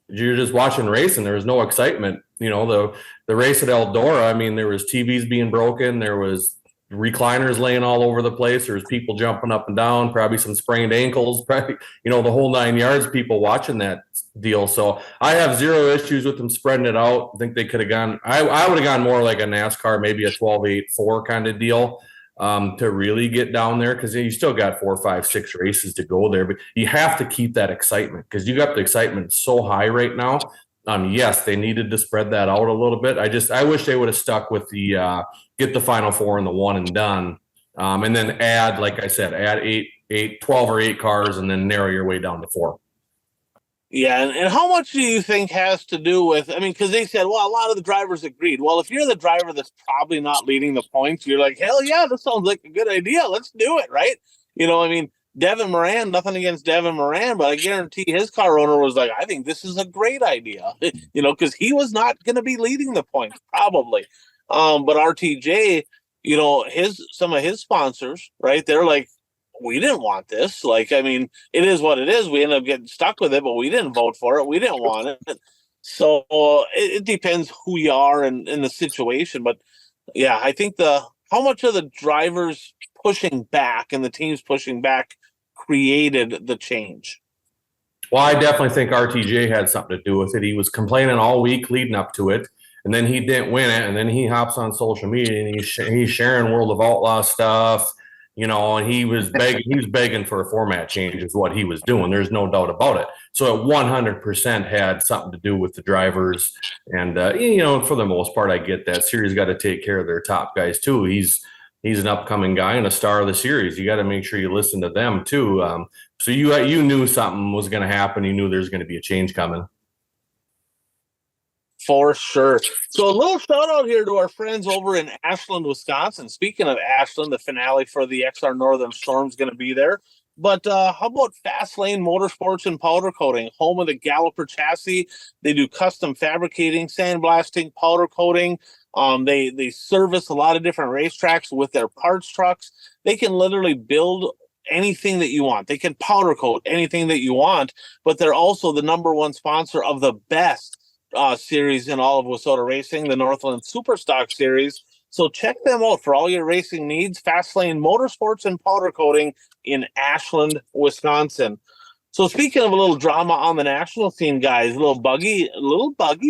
Speaker 3: you're just watching race and there was no excitement. The race at Eldora, there was TVs being broken, there was recliners laying all over the place. There's people jumping up and down, probably some sprained ankles, probably, the whole 9 yards, people watching that deal. So I have 0 issues with them spreading it out. I think they could have gone, I would have gone more like a NASCAR, maybe a 12-8-4 kind of deal to really get down there. Cause you still got 4, 5, 6 races to go there, but you have to keep that excitement, because you got the excitement so high right now. Yes, they needed to spread that out a little bit. I wish they would have stuck with the get the final 4 and the one and done, and then add, like I said, add 12 or 8 cars, and then narrow your way down to 4.
Speaker 1: Yeah, and how much do you think has to do with? I mean, because they said, well, a lot of the drivers agreed. Well, if you're the driver that's probably not leading the points, you're like, hell yeah, this sounds like a good idea. Let's do it, right? I mean, Devin Moran, nothing against Devin Moran, but I guarantee his car owner was like, I think this is a great idea, because he was not going to be leading the points probably. But RTJ, some of his sponsors, right? They're like, we didn't want this. Like, I mean, it is what it is. We end up getting stuck with it, but we didn't vote for it. We didn't want it. So it depends who you are and in the situation. But yeah, I think how much of the drivers pushing back and the teams pushing back created the change.
Speaker 3: Well, I definitely think RTJ had something to do with it. He was complaining all week leading up to it, and then he didn't win it, and then he hops on social media and he's sharing World of Outlaw stuff, and he was begging for a format change is what he was doing. There's no doubt about it. So it 100% had something to do with the drivers, and for the most part, I get that. Series got to take care of their top guys too. He's an upcoming guy and a star of the series. You got to make sure you listen to them too. So you knew something was going to happen. You knew there's going to be a change coming.
Speaker 1: For sure. So a little shout out here to our friends over in Ashland, Wisconsin. Speaking of Ashland, the finale for the XR Northern Storm is going to be there. But how about Fast Lane Motorsports and Powder Coating, home of the Galloper chassis? They do custom fabricating, sandblasting, powder coating. They service a lot of different racetracks with their parts trucks. They can literally build anything that you want. They can powder coat anything that you want, but they're also the number one sponsor of the best series in all of WISSOTA Racing, the Northland Superstock Series. So check them out for all your racing needs. Fastlane Motorsports and Powder Coating in Ashland, Wisconsin. So speaking of a little drama on the national scene, guys, a little buggy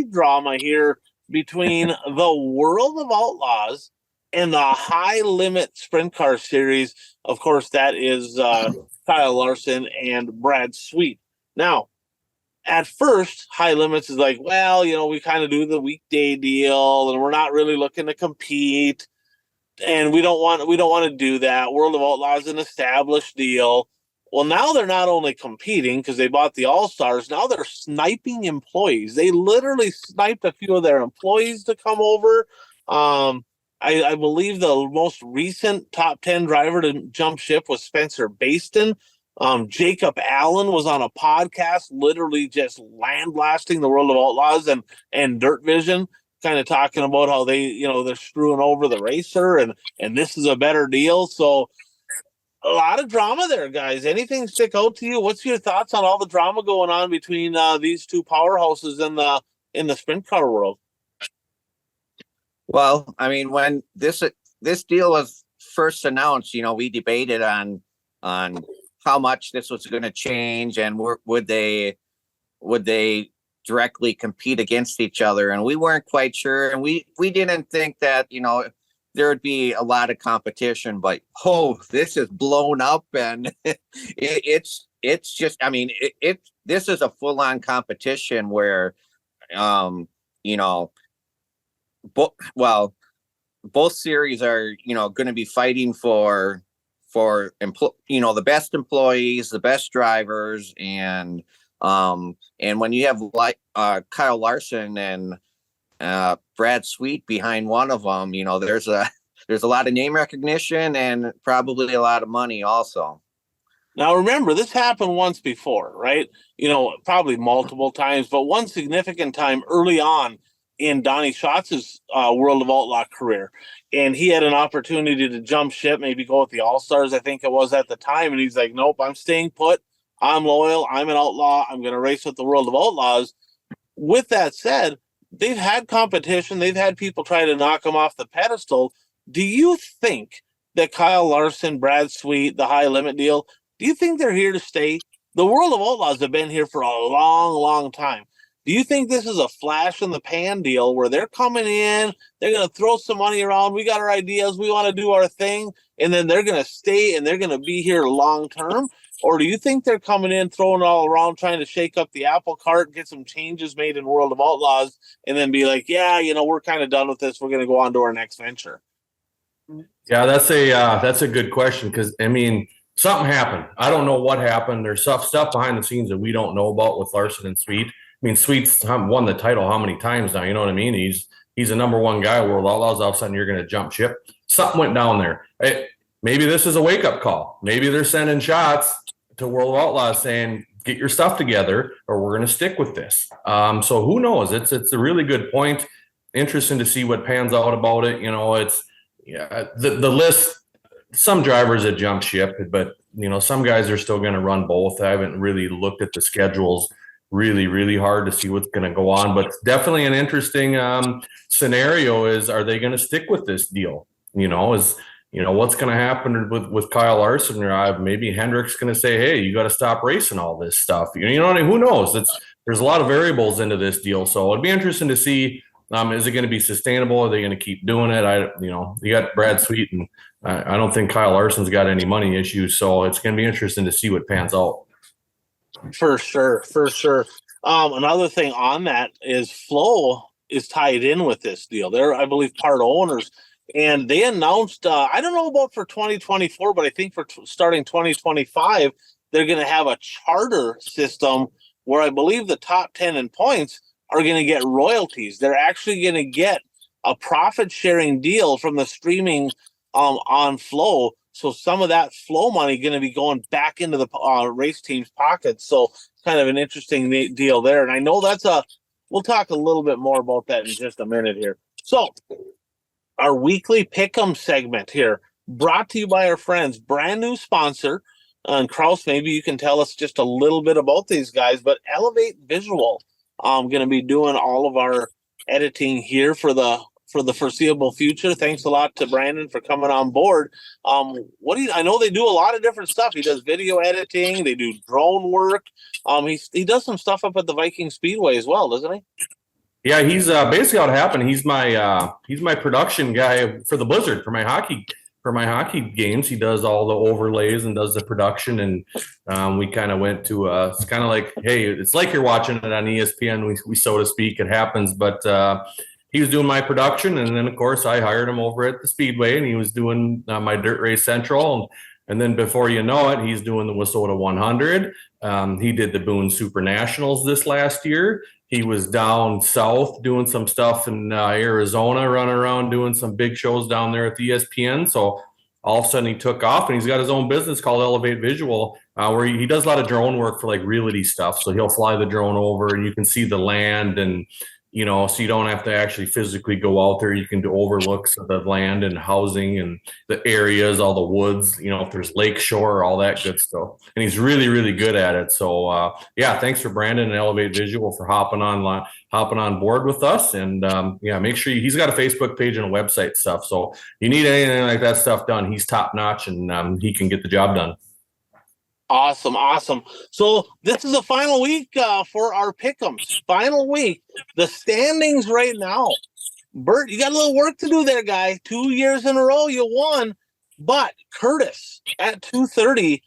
Speaker 1: drama here between the World of Outlaws and the High Limit Sprint Car Series. Of course, that is Kyle Larson and Brad Sweet. Now, at first, High Limits is like, well, we kind of do the weekday deal, and we're not really looking to compete, and we don't want to do that. World of Outlaws is an established deal. Well, now they're not only competing because they bought the All-Stars, now they're sniping employees. They literally sniped a few of their employees to come over. I believe the most recent top 10 driver to jump ship was Spencer Baston. Jacob Allen was on a podcast, literally just land blasting the World of Outlaws and Dirt Vision, kind of talking about how they're screwing over the racer and this is a better deal. So a lot of drama there, guys. Anything stick out to you? What's your thoughts on all the drama going on between these two powerhouses in the sprint car world?
Speaker 2: Well, I mean, when this deal was first announced, we debated on how much this was going to change and would they directly compete against each other, and we weren't quite sure, and we didn't think that there would be a lot of competition, but this is blown up, and it's just, I mean, this is a full-on competition where both series are going to be fighting for the best employees, the best drivers, and when you have like Kyle Larson and Brad Sweet behind one of them, there's a lot of name recognition and probably a lot of money also.
Speaker 1: Now remember, this happened once before, right? Probably multiple times, but one significant time early on in Donnie Schatz's World of Outlaw career. And he had an opportunity to jump ship, maybe go with the All-Stars, I think it was at the time. And he's like, nope, I'm staying put. I'm loyal. I'm an outlaw. I'm going to race with the World of Outlaws. With that said, they've had competition. They've had people try to knock them off the pedestal. Do you think that Kyle Larson, Brad Sweet, the High Limit deal, do you think they're here to stay? The World of Outlaws have been here for a long, long time. Do you think this is a flash in the pan deal where they're coming in, they're going to throw some money around, we got our ideas, we want to do our thing, and then they're going to stay and they're going to be here long term? Or do you think they're coming in, throwing it all around, trying to shake up the apple cart, get some changes made in World of Outlaws, and then be like, yeah, we're kind of done with this, we're going to go on to our next venture?
Speaker 3: Yeah, that's a good question, because I mean, something happened. I don't know what happened. There's stuff behind the scenes that we don't know about with Larson and Sweet. I mean, Sweet's won the title how many times now? You know what I mean? He's a number one guy. World Outlaws. All of a sudden, you're going to jump ship. Something went down there. Maybe this is a wake up call. Maybe they're sending shots to World Outlaws saying, "Get your stuff together, or we're going to stick with this." So who knows? It's a really good point. Interesting to see what pans out about it. You know, it's the list. Some drivers that jump ship, but some guys are still going to run both. I haven't really looked at the schedules really hard to see what's going to go on, but definitely an interesting scenario is, are they going to stick with this deal? What's going to happen with Kyle Larson, or maybe Hendrick's going to say, hey, you got to stop racing all this stuff. Who knows? There's a lot of variables into this deal. So it'd be interesting to see, is it going to be sustainable? Are they going to keep doing it? You got Brad Sweet, and I don't think Kyle Larson's got any money issues. So it's going to be interesting to see what pans out.
Speaker 1: For sure. Another thing on that is Flo is tied in with this deal. They're, I believe, part owners, and they announced, I don't know about for 2024, but I think for starting 2025, they're going to have a charter system where I believe the top 10 in points are going to get royalties. They're actually going to get a profit sharing deal from the streaming on Flo. So some of that Flo money going to be going back into the race team's pockets. So kind of an interesting deal there. And I know we'll talk a little bit more about that in just a minute here. So our weekly Pick'em segment here, brought to you by our friends, brand new sponsor. And Kraus, maybe you can tell us just a little bit about these guys, but Elevate Visual, going to be doing all of our editing here for the foreseeable future. Thanks a lot to Brandon for coming on board. I know they do a lot of different stuff. He does video editing. They do drone work. He does some stuff up at the Viking Speedway as well, doesn't he?
Speaker 3: Yeah, he's basically how it happened. He's my production guy for the Blizzard for my hockey games. He does all the overlays and does the production. And we kind of went to it's kind of like, hey, it's like you're watching it on ESPN. We so to speak, it happens, but. He was doing my production, and then of course I hired him over at the Speedway, and he was doing my Dirt Race Central, and then before you know it, he's doing the Wissota 100. He did the Boone Super Nationals this last year. He was down south doing some stuff in Arizona, running around doing some big shows down there at the ESPN. So all of a sudden he took off, and he's got his own business called Elevate Visual, where he does a lot of drone work for like realty stuff. So he'll fly the drone over, and you can see the land and. So you don't have to actually physically go out there. You can do overlooks of the land and housing and the areas, all the woods, if there's lake shore, all that good stuff. And he's really, really good at it. So, thanks for Brandon and Elevate Visual for hopping on board with us. And, make sure he's got a Facebook page and a website stuff. So you need anything like that stuff done, he's top notch, and he can get the job done.
Speaker 1: Awesome. So this is the final week for our Pick'ems. Final week. The standings right now. Bert, you got a little work to do there, guy. 2 years in a row you won. But Curtis at 230.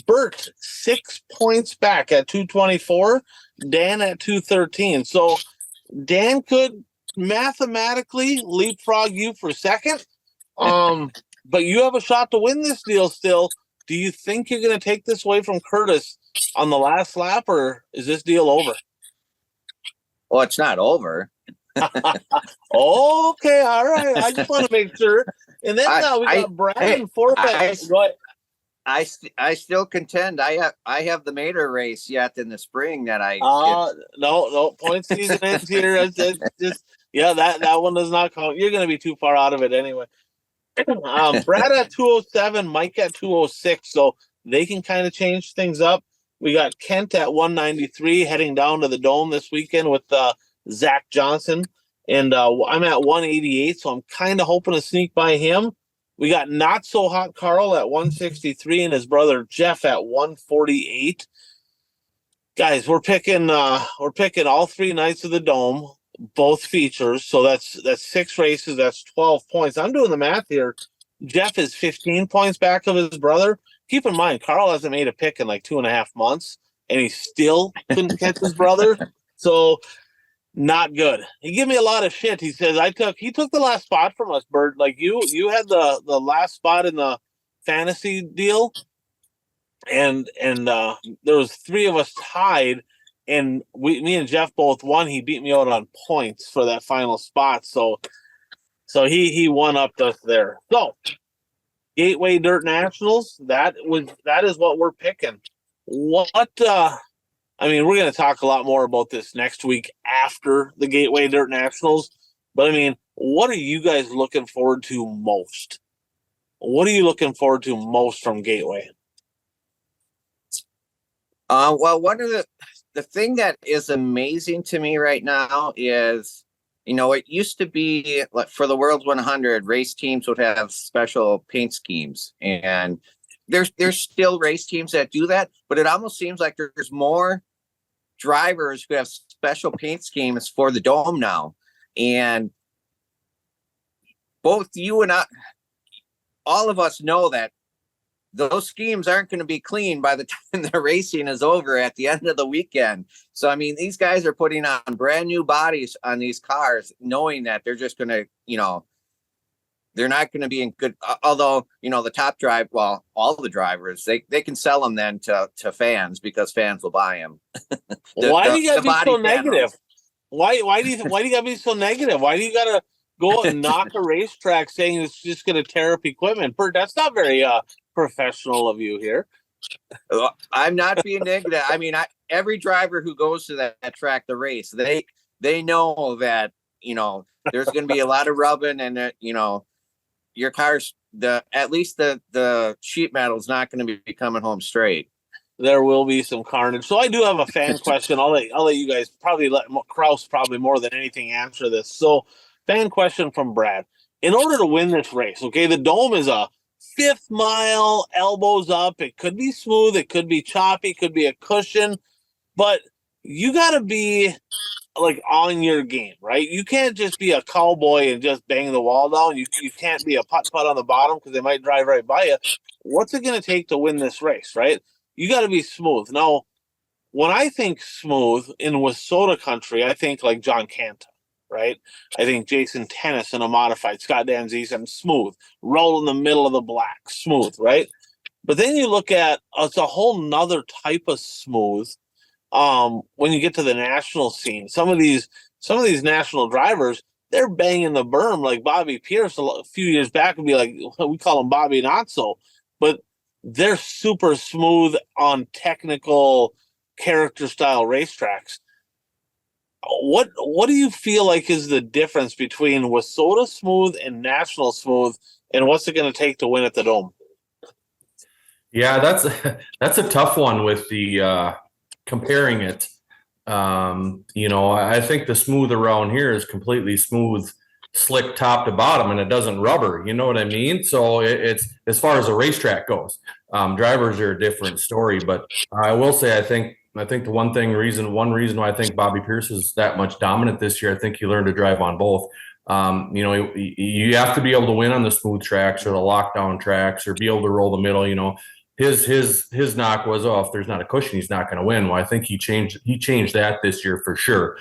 Speaker 1: Bert 6 points back at 224. Dan at 213. So Dan could mathematically leapfrog you for second. But you have a shot to win this deal still. Do you think you're going to take this away from Curtis on the last lap, or is this deal over?
Speaker 2: Well, it's not over.
Speaker 1: Okay, all right. I just want to make sure. And then we got Brandon forfeit.
Speaker 2: I still contend. I have the Mater race yet in the spring that I.
Speaker 1: No. Point season ends here. That one does not count. You're going to be too far out of it anyway. Brad at 207, Mike at 206, so they can kind of change things up. We got Kent at 193 heading down to the Dome this weekend with Zach Johnson, and I'm at 188, so I'm kind of hoping to sneak by him. We got Not So Hot Carl at 163 and his brother Jeff at 148. Guys, we're picking all 3 nights of the Dome. Both features, so that's 6 races, that's 12 points. I'm doing the math here. Jeff is 15 points back of his brother. Keep in mind, Carl hasn't made a pick in like 2.5 months, and he still couldn't catch his brother. So not good. He gave me a lot of shit. He says he took the last spot from us, Bert. Like you had the last spot in the fantasy deal. and there was three of us tied, and me and Jeff both won. He beat me out on points for that final spot, so he won up us there. So Gateway Dirt Nationals, that is what we're picking. What I mean, we're going to talk a lot more about this next week after the Gateway Dirt Nationals, but I mean, what are you guys looking forward to most? What are you looking forward to most from Gateway?
Speaker 2: Well, one of the thing that is amazing to me right now is, it used to be like for the World's 100, race teams would have special paint schemes, and there's still race teams that do that, but it almost seems like there's more drivers who have special paint schemes for the Dome now. And both you and I, all of us know that those schemes aren't going to be clean by the time the racing is over at the end of the weekend. So, I mean, these guys are putting on brand new bodies on these cars, knowing that they're just going to, they're not going to be in good, although, the top drive, well, all the drivers, they can sell them then to fans because fans will buy them.
Speaker 1: Why do you got to be so negative? Why do you got to be so negative? Why do you got to go and knock a racetrack saying it's just going to tear up equipment? Bert, that's not very professional of you here.
Speaker 2: I'm not being negative. I mean, every driver who goes to that track to race, they know that, there's going to be a lot of rubbing, and your car's at least the sheet metal is not going to be coming home straight.
Speaker 1: There will be some carnage. So I do have a fan question. I'll let you guys let Kraus probably more than anything answer this. So fan question from Brad. In order to win this race, okay, the Dome is a 5th mile, elbows up. It could be smooth. It could be choppy. It could be a cushion. But you got to be like on your game, right? You can't just be a cowboy and just bang the wall down. You can't be a putt-putt on the bottom because they might drive right by you. What's it going to take to win this race, right? You got to be smooth. Now, when I think smooth in Wissota country, I think like John Canta, right? I think Jason Tennis in a modified, Scott Danzies, smooth, roll in the middle of the black, smooth, right? But then you look at it's a whole nother type of smooth. When you get to the national scene, some of these national drivers, they're banging the berm like Bobby Pierce a few years back would be like, we call him Bobby Not So, but they're super smooth on technical character style racetracks. What do you feel like is the difference between Wissota smooth and national smooth, and what's it going to take to win at the Dome?
Speaker 3: Yeah, that's a tough one with the comparing it. I think the smooth around here is completely smooth, slick top to bottom, and it doesn't rubber. You know what I mean? So it's as far as a racetrack goes. Drivers are a different story, but I will say I think the one reason why I think Bobby Pierce is that much dominant this year, I think he learned to drive on both. You have to be able to win on the smooth tracks or the lockdown tracks, or be able to roll the middle. His knock was, if there's not a cushion, he's not going to win. Well, I think he changed that this year for sure.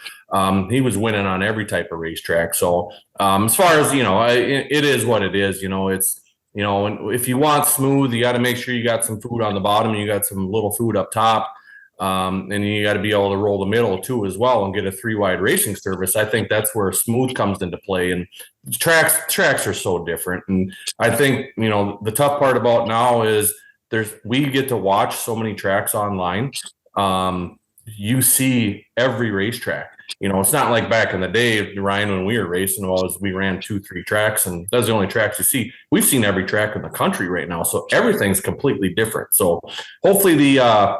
Speaker 3: He was winning on every type of racetrack. So as far as it is what it is. It's if you want smooth, you got to make sure you got some food on the bottom, and you got some little food up top, and you got to be able to roll the middle too as well, and get a 3-wide racing service. I think that's where smooth comes into play, and tracks are so different. And I think the tough part about now is we get to watch so many tracks online. You see every racetrack. It's not like back in the day, Ryan, when we were racing, we ran 2-3 tracks, and that's the only tracks you see. We've seen every track in the country right now, so everything's completely different. So hopefully the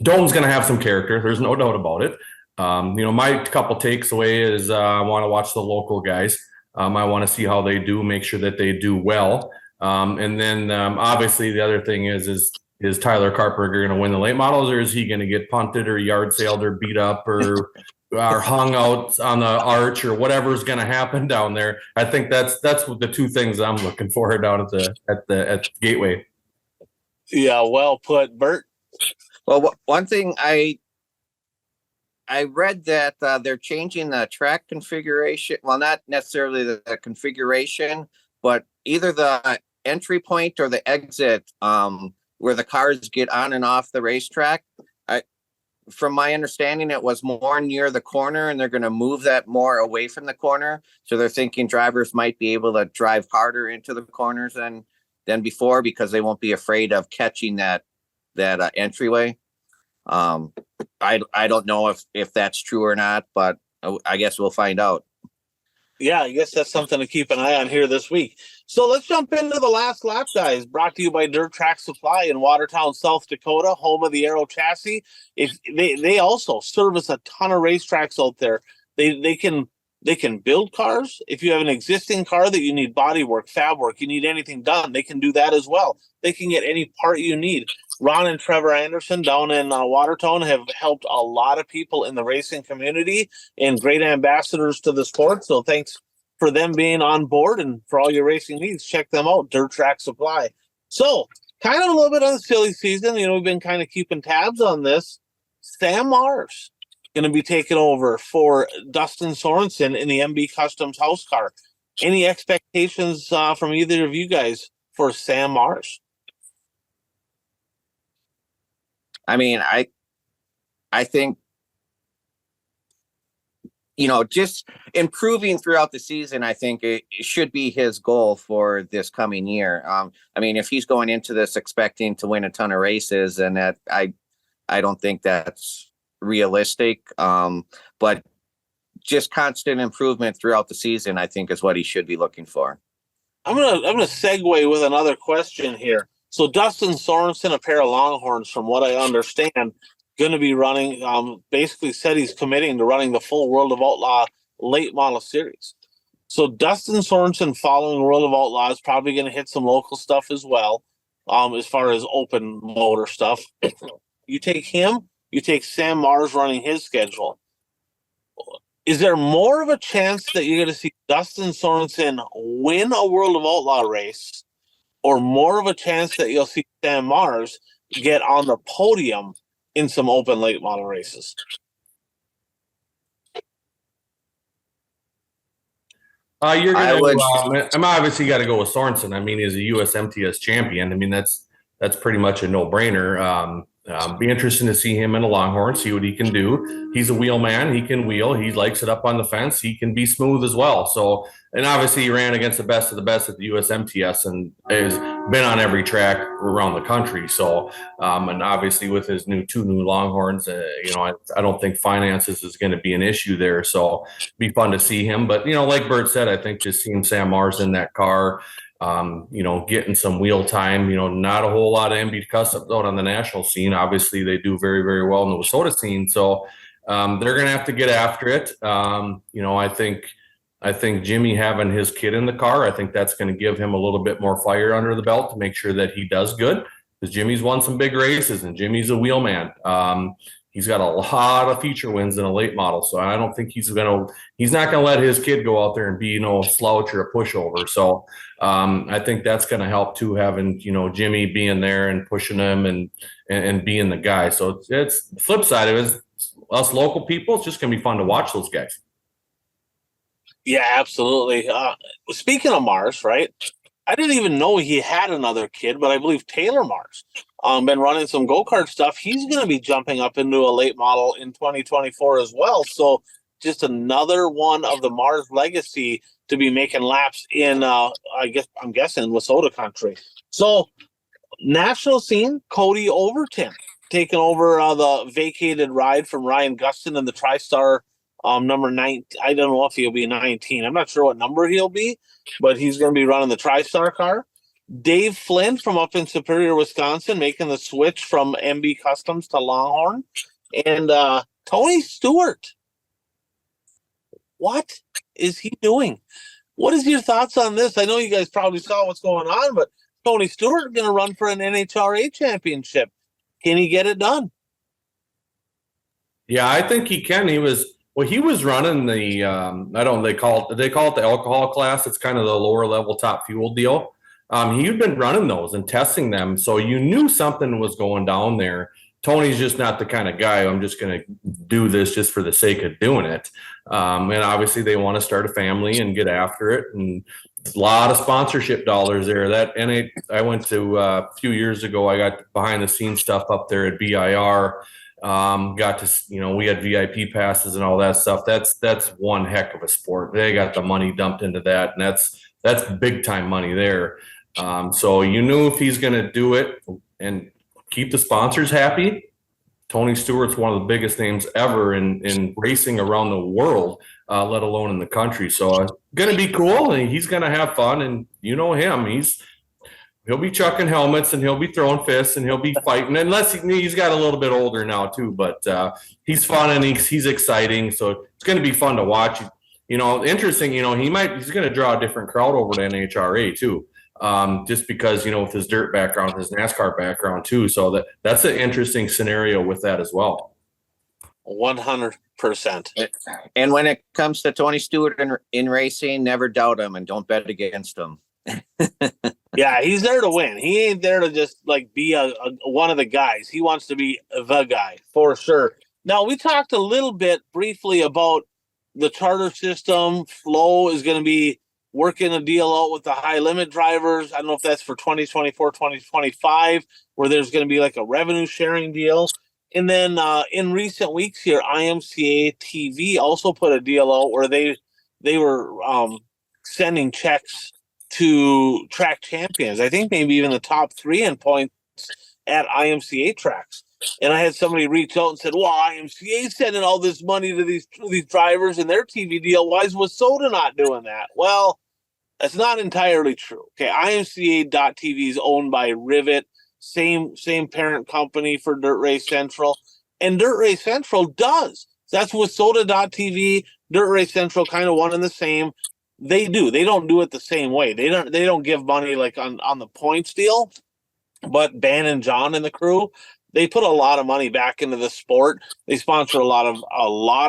Speaker 3: Dome's going to have some character. There's no doubt about it. My couple takes away is I want to watch the local guys. I want to see how they do, make sure that they do well. And then obviously the other thing is Tyler Carpenter going to win the late models, or is he going to get punted or yard sailed or beat up or hung out on the arch or whatever's going to happen down there? I think that's what the two things I'm looking for down at the Gateway.
Speaker 1: Yeah, well put, Bert.
Speaker 2: Well, one thing I read that they're changing the track configuration. Well, not necessarily the configuration, but either the entry point or the exit where the cars get on and off the racetrack. From my understanding, it was more near the corner, and they're going to move that more away from the corner. So they're thinking drivers might be able to drive harder into the corners than before, because they won't be afraid of catching that entryway. I don't know if that's true or not, but I guess we'll find out.
Speaker 1: Yeah, I guess that's something to keep an eye on here this week. So let's jump into the last lap, guys. Brought to you by Dirt Track Supply in Watertown, South Dakota, home of the Aero chassis. If they also service a ton of racetracks out there. They can build cars. If you have an existing car that you need body work, fab work, you need anything done, they can do that as well. They can get any part you need. Ron and Trevor Anderson down in Watertown have helped a lot of people in the racing community and great ambassadors to the sport. So thanks for them being on board, and for all your racing needs, check them out, Dirt Track Supply. So kind of a little bit on the silly season. We've been kind of keeping tabs on this. Sam Mars going to be taking over for Dustin Sorensen in the MB Customs house car. Any expectations from either of you guys for Sam Mars?
Speaker 2: I mean, I think, just improving throughout the season, I think it should be his goal for this coming year. I mean, if he's going into this expecting to win a ton of races, and that I don't think that's realistic. But just constant improvement throughout the season, I think, is what he should be looking for.
Speaker 1: I'm gonna segue with another question here. So Dustin Sorensen, a pair of Longhorns, from what I understand, going to be running. Basically said he's committing to running the full World of Outlaw late model series. So Dustin Sorensen, following World of Outlaw, is probably going to hit some local stuff as well. As far as open motor stuff, you take him. You take Sam Mars running his schedule. Is there more of a chance that you're going to see Dustin Sorensen win a World of Outlaw race, or more of a chance that you'll see Sam Mars get on the podium in some open late model races?
Speaker 3: You're going to. I'm obviously got to go with Sorensen. I mean, he's a USMTS champion. I mean, that's pretty much a no-brainer. Be interesting to see him in a Longhorn, see what he can do. He's a wheel man. He can wheel. He likes it up on the fence. He can be smooth as well. So, and obviously he ran against the best of the best at the USMTS and has been on every track around the country. So, and obviously with his two new Longhorns, I don't think finances is going to be an issue there. So be fun to see him. But, like Bert said, I think just seeing Sam Mars in that car, getting some wheel time, not a whole lot of MB Customs out on the national scene. Obviously they do very, very well in the WISSOTA scene. So they're going to have to get after it. I think Jimmy having his kid in the car, I think that's going to give him a little bit more fire under the belt to make sure that he does good, because Jimmy's won some big races and Jimmy's a wheel man. He's got a lot of feature wins in a late model, so I don't think he's not going to let his kid go out there and be, a slouch or a pushover. So I think that's going to help too, having, Jimmy being there and pushing him and being the guy. So it's the flip side of it. Us local people, it's just going to be fun to watch those guys.
Speaker 1: Yeah, absolutely. Speaking of Mars, right? I didn't even know he had another kid, but I believe Taylor Mars been running some go-kart stuff. He's going to be jumping up into a late model in 2024 as well. So just another one of the Mars legacy to be making laps in, I'm guessing, WISSOTA country. So national scene, Cody Overton taking over the vacated ride from Ryan Gustin in the TriStar number 9. I don't know if he'll be 19. I'm not sure what number he'll be, but he's going to be running the TriStar car. Dave Flynn from up in Superior, Wisconsin, making the switch from MB Customs to Longhorn. And Tony Stewart. What is he doing? What is your thoughts on this? I know you guys probably saw what's going on, but Tony Stewart going to run for an NHRA championship. Can he get it done?
Speaker 3: Yeah, I think he can. He was running the they call it the alcohol class. It's kind of the lower level top fuel deal. He'd been running those and testing them, so you knew something was going down there. Tony's just not the kind of guy. I'm just going to do this just for the sake of doing it. And obviously they want to start a family and get after it. And a lot of sponsorship dollars there. I went to a few years ago. I got behind the scenes stuff up there at BIR. Got to, we had VIP passes and all that stuff. That's one heck of a sport. They got the money dumped into that, and that's big time money there. So you knew if he's going to do it and keep the sponsors happy, Tony Stewart's one of the biggest names ever in racing around the world, let alone in the country. So going to be cool, and he's going to have fun. And you know him, he'll be chucking helmets and he'll be throwing fists and he'll be fighting. Unless he's got a little bit older now too, but he's fun and he's exciting. So it's going to be fun to watch. Interesting. He's going to draw a different crowd over to NHRA too. Just because, with his dirt background, his NASCAR background too. So that's an interesting scenario with that as well.
Speaker 1: 100%.
Speaker 2: And when it comes to Tony Stewart in racing, never doubt him and don't bet against him.
Speaker 1: Yeah, he's there to win. He ain't there to just be a one of the guys. He wants to be the guy for sure. Now, we talked a little bit briefly about the charter system. Flo is going to be working a deal out with the high limit drivers. I don't know if that's for 2024, 2025, where there's going to be a revenue sharing deal. And then in recent weeks here, IMCA TV also put a deal out where they were sending checks to track champions. I think maybe even the top 3 in points at IMCA tracks. And I had somebody reach out and said, well, IMCA is sending all this money to these drivers in their TV deal. Why is WISSOTA not doing that? Well, that's not entirely true. Okay, IMCA.TV is owned by Rivet, same parent company for Dirt Race Central, and Dirt Race Central does. That's WISSOTA.TV, Dirt Race Central, kind of one and the same. They do. They don't do it the same way. They don't give money on the points deal, but Ben and John and the crew, they put a lot of money back into the sport. They sponsor a lot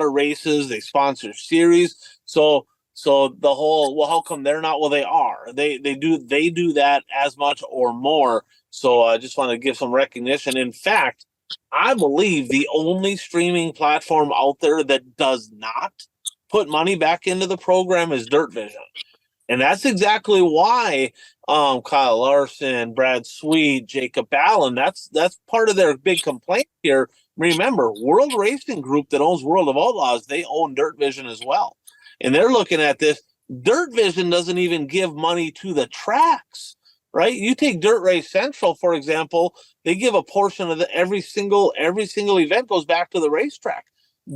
Speaker 1: of races. They sponsor series. So the whole, well, how come they're not? Well, they are. They do that as much or more. So I just want to give some recognition. In fact, I believe the only streaming platform out there that does not put money back into the program is Dirt Vision. And that's exactly why Kyle Larson, Brad Sweet, Jacob Allen, that's part of their big complaint here. Remember, World Racing Group that owns World of Outlaws, they own Dirt Vision as well. And they're looking at this. Dirt Vision doesn't even give money to the tracks, right? You take Dirt Race Central, for example, they give a portion of every single event goes back to the racetrack.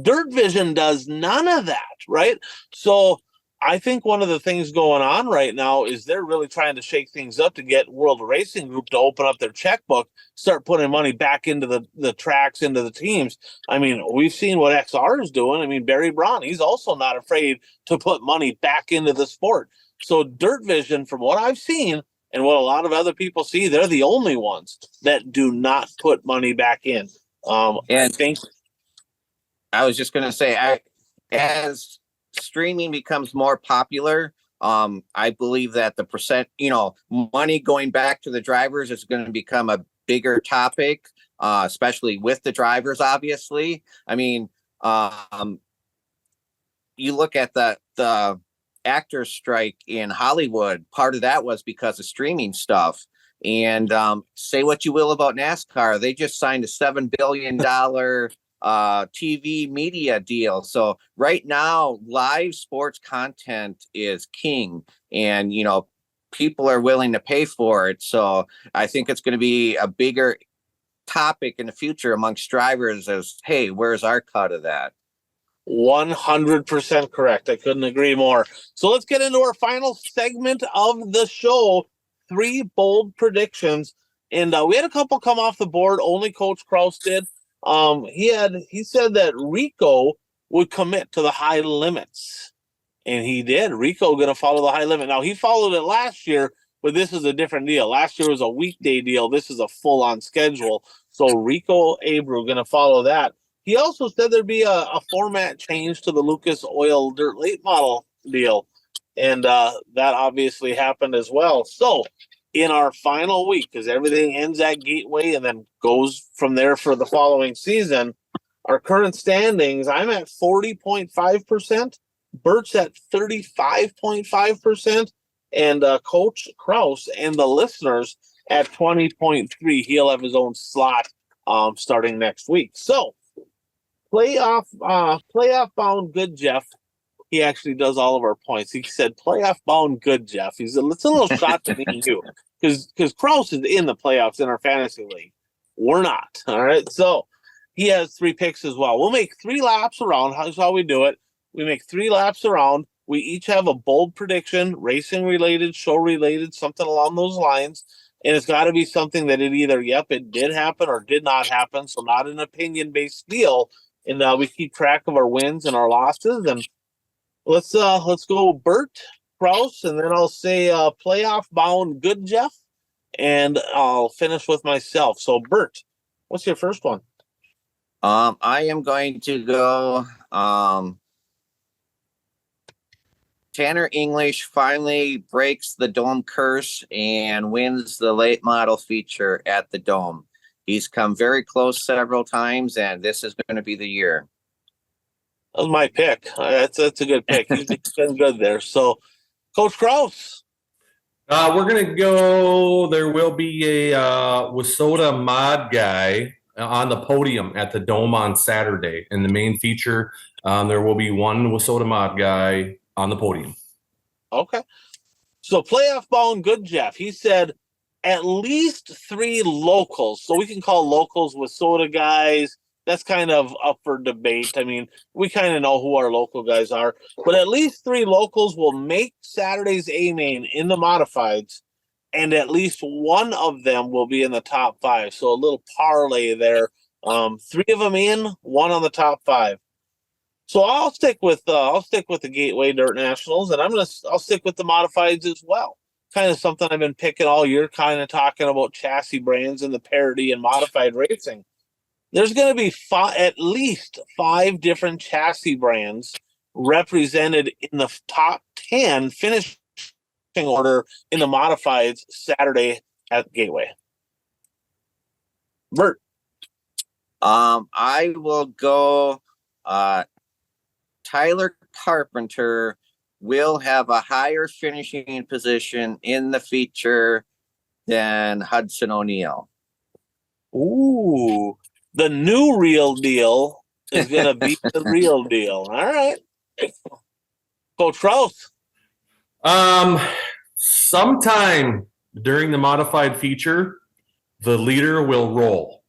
Speaker 1: Dirt Vision does none of that, right? So I think one of the things going on right now is they're really trying to shake things up to get World Racing Group to open up their checkbook, start putting money back into the tracks, into the teams. I mean, we've seen what XR is doing. I mean, Barry Braun, he's also not afraid to put money back into the sport. So Dirt Vision, from what I've seen and what a lot of other people see, they're the only ones that do not put money back in. I think
Speaker 2: I was just going to say, as streaming becomes more popular, I believe that the percent, money going back to the drivers is going to become a bigger topic, especially with the drivers, obviously. I mean, you look at the actors strike in Hollywood, part of that was because of streaming stuff. And say what you will about NASCAR, they just signed a $7 billion TV media deal. So right now, live sports content is king, and people are willing to pay for it. So I think it's going to be a bigger topic in the future amongst drivers as, hey, where's our cut of that?
Speaker 1: 100% correct. I couldn't agree more. So let's get into our final segment of the show. 3 bold predictions. And we had a couple come off the board. Only Coach Kraus did. He said that Rico would commit to the high limits, and he did. Rico going to follow the high limit. Now, he followed it last year, but this is a different deal. Last year was a weekday deal. This is a full-on schedule. So Rico Abreu going to follow that. He also said there'd be a format change to the Lucas Oil Dirt Late Model deal, and that obviously happened as well. So in our final week, because everything ends at Gateway and then goes from there for the following season. Our current standings, I'm at 40.5%. Bert's at 35.5%. And Coach Kraus and the listeners at 20.3. He'll have his own slot starting next week. So, playoff bound good Jeff. He actually does all of our points. He said playoff bound good Jeff. It's a little shot to me and you, because Kraus is in the playoffs in our fantasy league. We're not. All right. So he has 3 picks as well. We'll make 3 laps around. That's how we do it. We make 3 laps around. We each have a bold prediction, racing related, show related, something along those lines. And it's got to be something that it either, it did happen or did not happen. So not an opinion based deal. And we keep track of our wins and our losses. And let's go Bert, Kraus, and then I'll say playoff bound good Jeff. And I'll finish with myself. So Bert, what's your first one?
Speaker 2: I am going to go Tanner English finally breaks the Dome curse and wins the late model feature at the Dome. He's come very close several times, and this is going to be the year.
Speaker 1: That was my pick. That's a good pick. He's been good there. So, Coach Kraus.
Speaker 3: We're going to go, there will be a Wasota mod guy on the podium at the Dome on Saturday in the main feature. There will be one Wasota mod guy on the podium.
Speaker 1: Okay. So playoff bound good Jeff. He said at least 3 locals. So we can call locals Wasota guys. That's kind of up for debate. I mean, we kind of know who our local guys are, but at least 3 locals will make Saturday's A-Main in the modifieds, and at least one of them will be in the top 5. So a little parlay there. 3 of them in, 1 on the top 5. So I'll stick with the Gateway Dirt Nationals, and I'll stick with the modifieds as well. Kind of something I've been picking all year, kind of talking about chassis brands and the parity and modified racing. There's going to be at least 5 different chassis brands represented in the top 10 finishing order in the modifieds Saturday at Gateway. Bert.
Speaker 2: I will go Tyler Carpenter will have a higher finishing position in the feature than Hudson O'Neill.
Speaker 1: Ooh, the new real deal is going to beat the real deal. All right. Coach Kraus.
Speaker 3: Sometime during the modified feature, the leader will roll.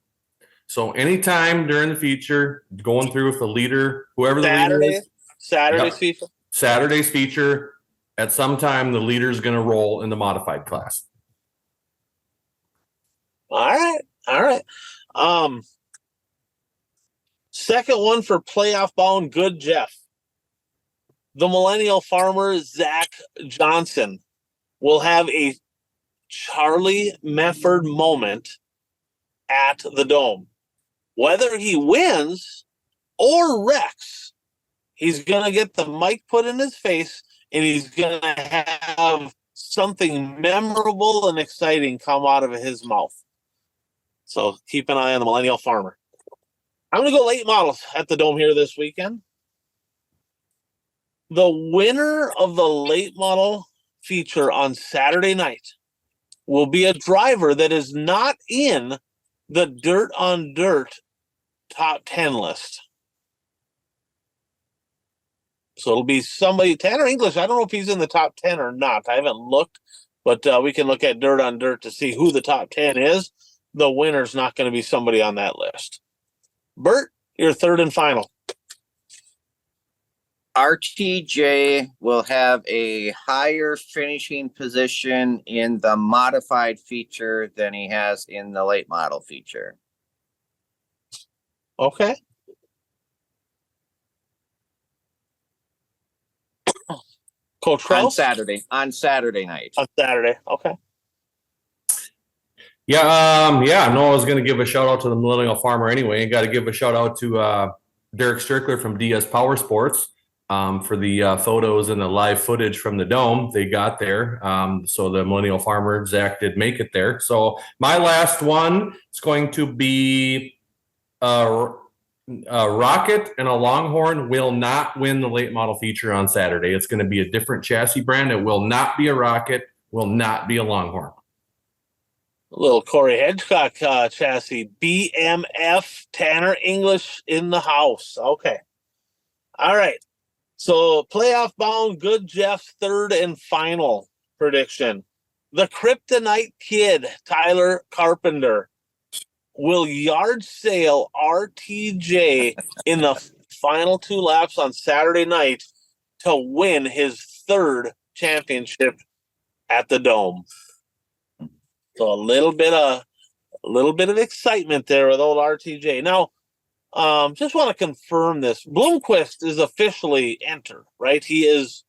Speaker 3: So anytime during the feature, going through with the leader, whoever the leader is.
Speaker 1: Saturday's feature.
Speaker 3: Saturday's feature, at some time, the leader's going to roll in the modified class.
Speaker 1: All right. Second one for playoff bound good Jeff. The millennial farmer, Zach Johnson, will have a Charlie Mefford moment at the Dome. Whether he wins or wrecks, he's going to get the mic put in his face, and he's going to have something memorable and exciting come out of his mouth. So keep an eye on the millennial farmer. I'm going to go late models at the Dome here this weekend. The winner of the late model feature on Saturday night will be a driver that is not in the Dirt on Dirt top 10 list. So it'll be somebody, Tanner English. I don't know if he's in the top 10 or not. I haven't looked, but we can look at Dirt on Dirt to see who the top 10 is. The winner's not going to be somebody on that list. Bert, your third and final.
Speaker 2: RTJ will have a higher finishing position in the modified feature than he has in the late model feature.
Speaker 1: Okay. Coach Kraus?
Speaker 2: On Saturday night.
Speaker 1: On Saturday, okay.
Speaker 3: No, I was going to give a shout out to the millennial farmer anyway. And got to give a shout out to Derek Strickler from DS Power Sports. for the photos and the live footage from the dome. They got there. So the Millennial Farmer, Zach, did make it there. So my last one is going to be a Rocket and a Longhorn will not win the late model feature on Saturday. It's going to be a different chassis brand. It will not be a Rocket, will not be a Longhorn.
Speaker 1: A little Corey Hedgecock chassis. BMF Tanner English in the house. Okay. All right. So playoff bound, good Jeff, third and final prediction. The Kryptonite Kid, Tyler Carpenter, will yard sale RTJ in the final 2 laps on Saturday night to win his 3rd championship at the Dome. So a little bit of excitement there with old RTJ. Now, just want to confirm this. Bloomquist is officially entered, right? He is.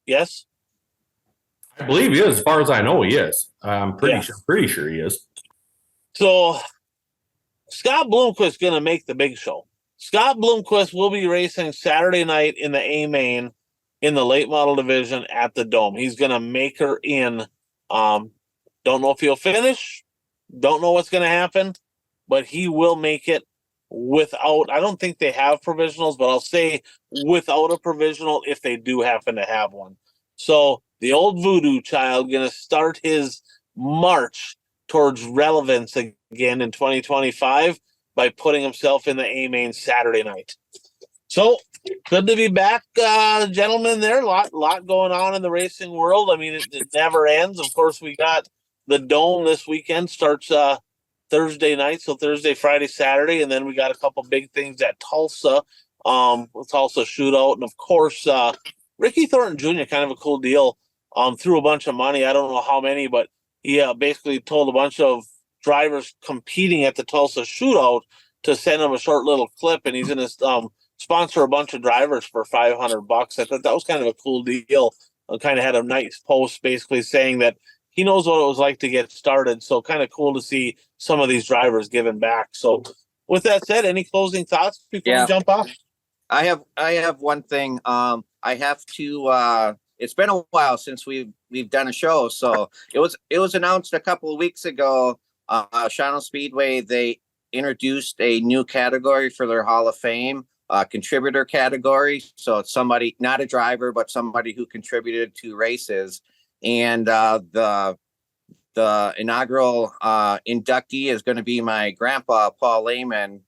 Speaker 1: Yes.
Speaker 3: I believe he is. As far as I know, he is. I'm pretty sure he is.
Speaker 1: So Scott Bloomquist going to make the big show. Scott Bloomquist will be racing Saturday night in the A main in the late model division at the Dome. He's going to make her in. Don't know if he'll finish. Don't know what's going to happen, but he will make it without. I don't think they have provisionals, but I'll say without a provisional if they do happen to have one. So the old voodoo child going to start his march towards relevance again in 2025 by putting himself in the A main Saturday night. So good to be back, gentlemen. There, a lot going on in the racing world. I mean, it never ends. Of course, we got the Dome this weekend, starts Thursday night, so Thursday, Friday, Saturday, and then we got a couple big things at Tulsa, with Tulsa Shootout, and of course, Ricky Thornton Jr., kind of a cool deal, threw a bunch of money. I don't know how many, but he basically told a bunch of drivers competing at the Tulsa Shootout to send him a short little clip, and he's going to sponsor a bunch of drivers for $500. I thought that was kind of a cool deal. Kind of had a nice post basically saying that he knows what it was like to get started. So kind of cool to see some of these drivers giving back. So with that said, any closing thoughts before we jump off?
Speaker 2: I have one thing. I have to, it's been a while since we've done a show. So it was announced a couple of weeks ago, Shawano Speedway, they introduced a new category for their Hall of Fame, contributor category. So it's somebody, not a driver, but somebody who contributed to races. And the inaugural inductee is going to be my grandpa, Paul Lehman.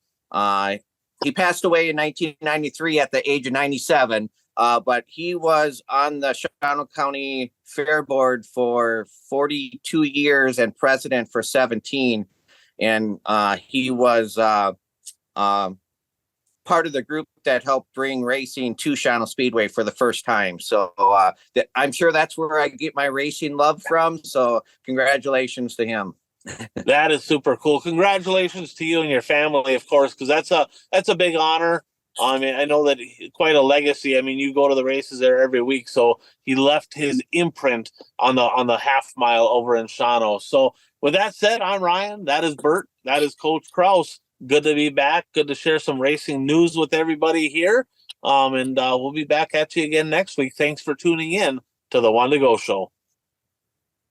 Speaker 2: He passed away in 1993 at the age of 97, but he was on the Shawano County Fair Board for 42 years and president for 17. And he was part of the group that helped bring racing to Shawano Speedway for the first time. So I'm sure that's where I get my racing love from. So congratulations to him.
Speaker 1: That is super cool. Congratulations to you and your family, of course, because that's a big honor. I mean, I know that quite a legacy. I mean, you go to the races there every week, so he left his imprint on the half mile over in Shawano. So with that said, I'm Ryan. That is Bert. That is Coach Kraus. Good to be back. Good to share some racing news with everybody here. And we'll be back at you again next week. Thanks for tuning in to the One to Go Show.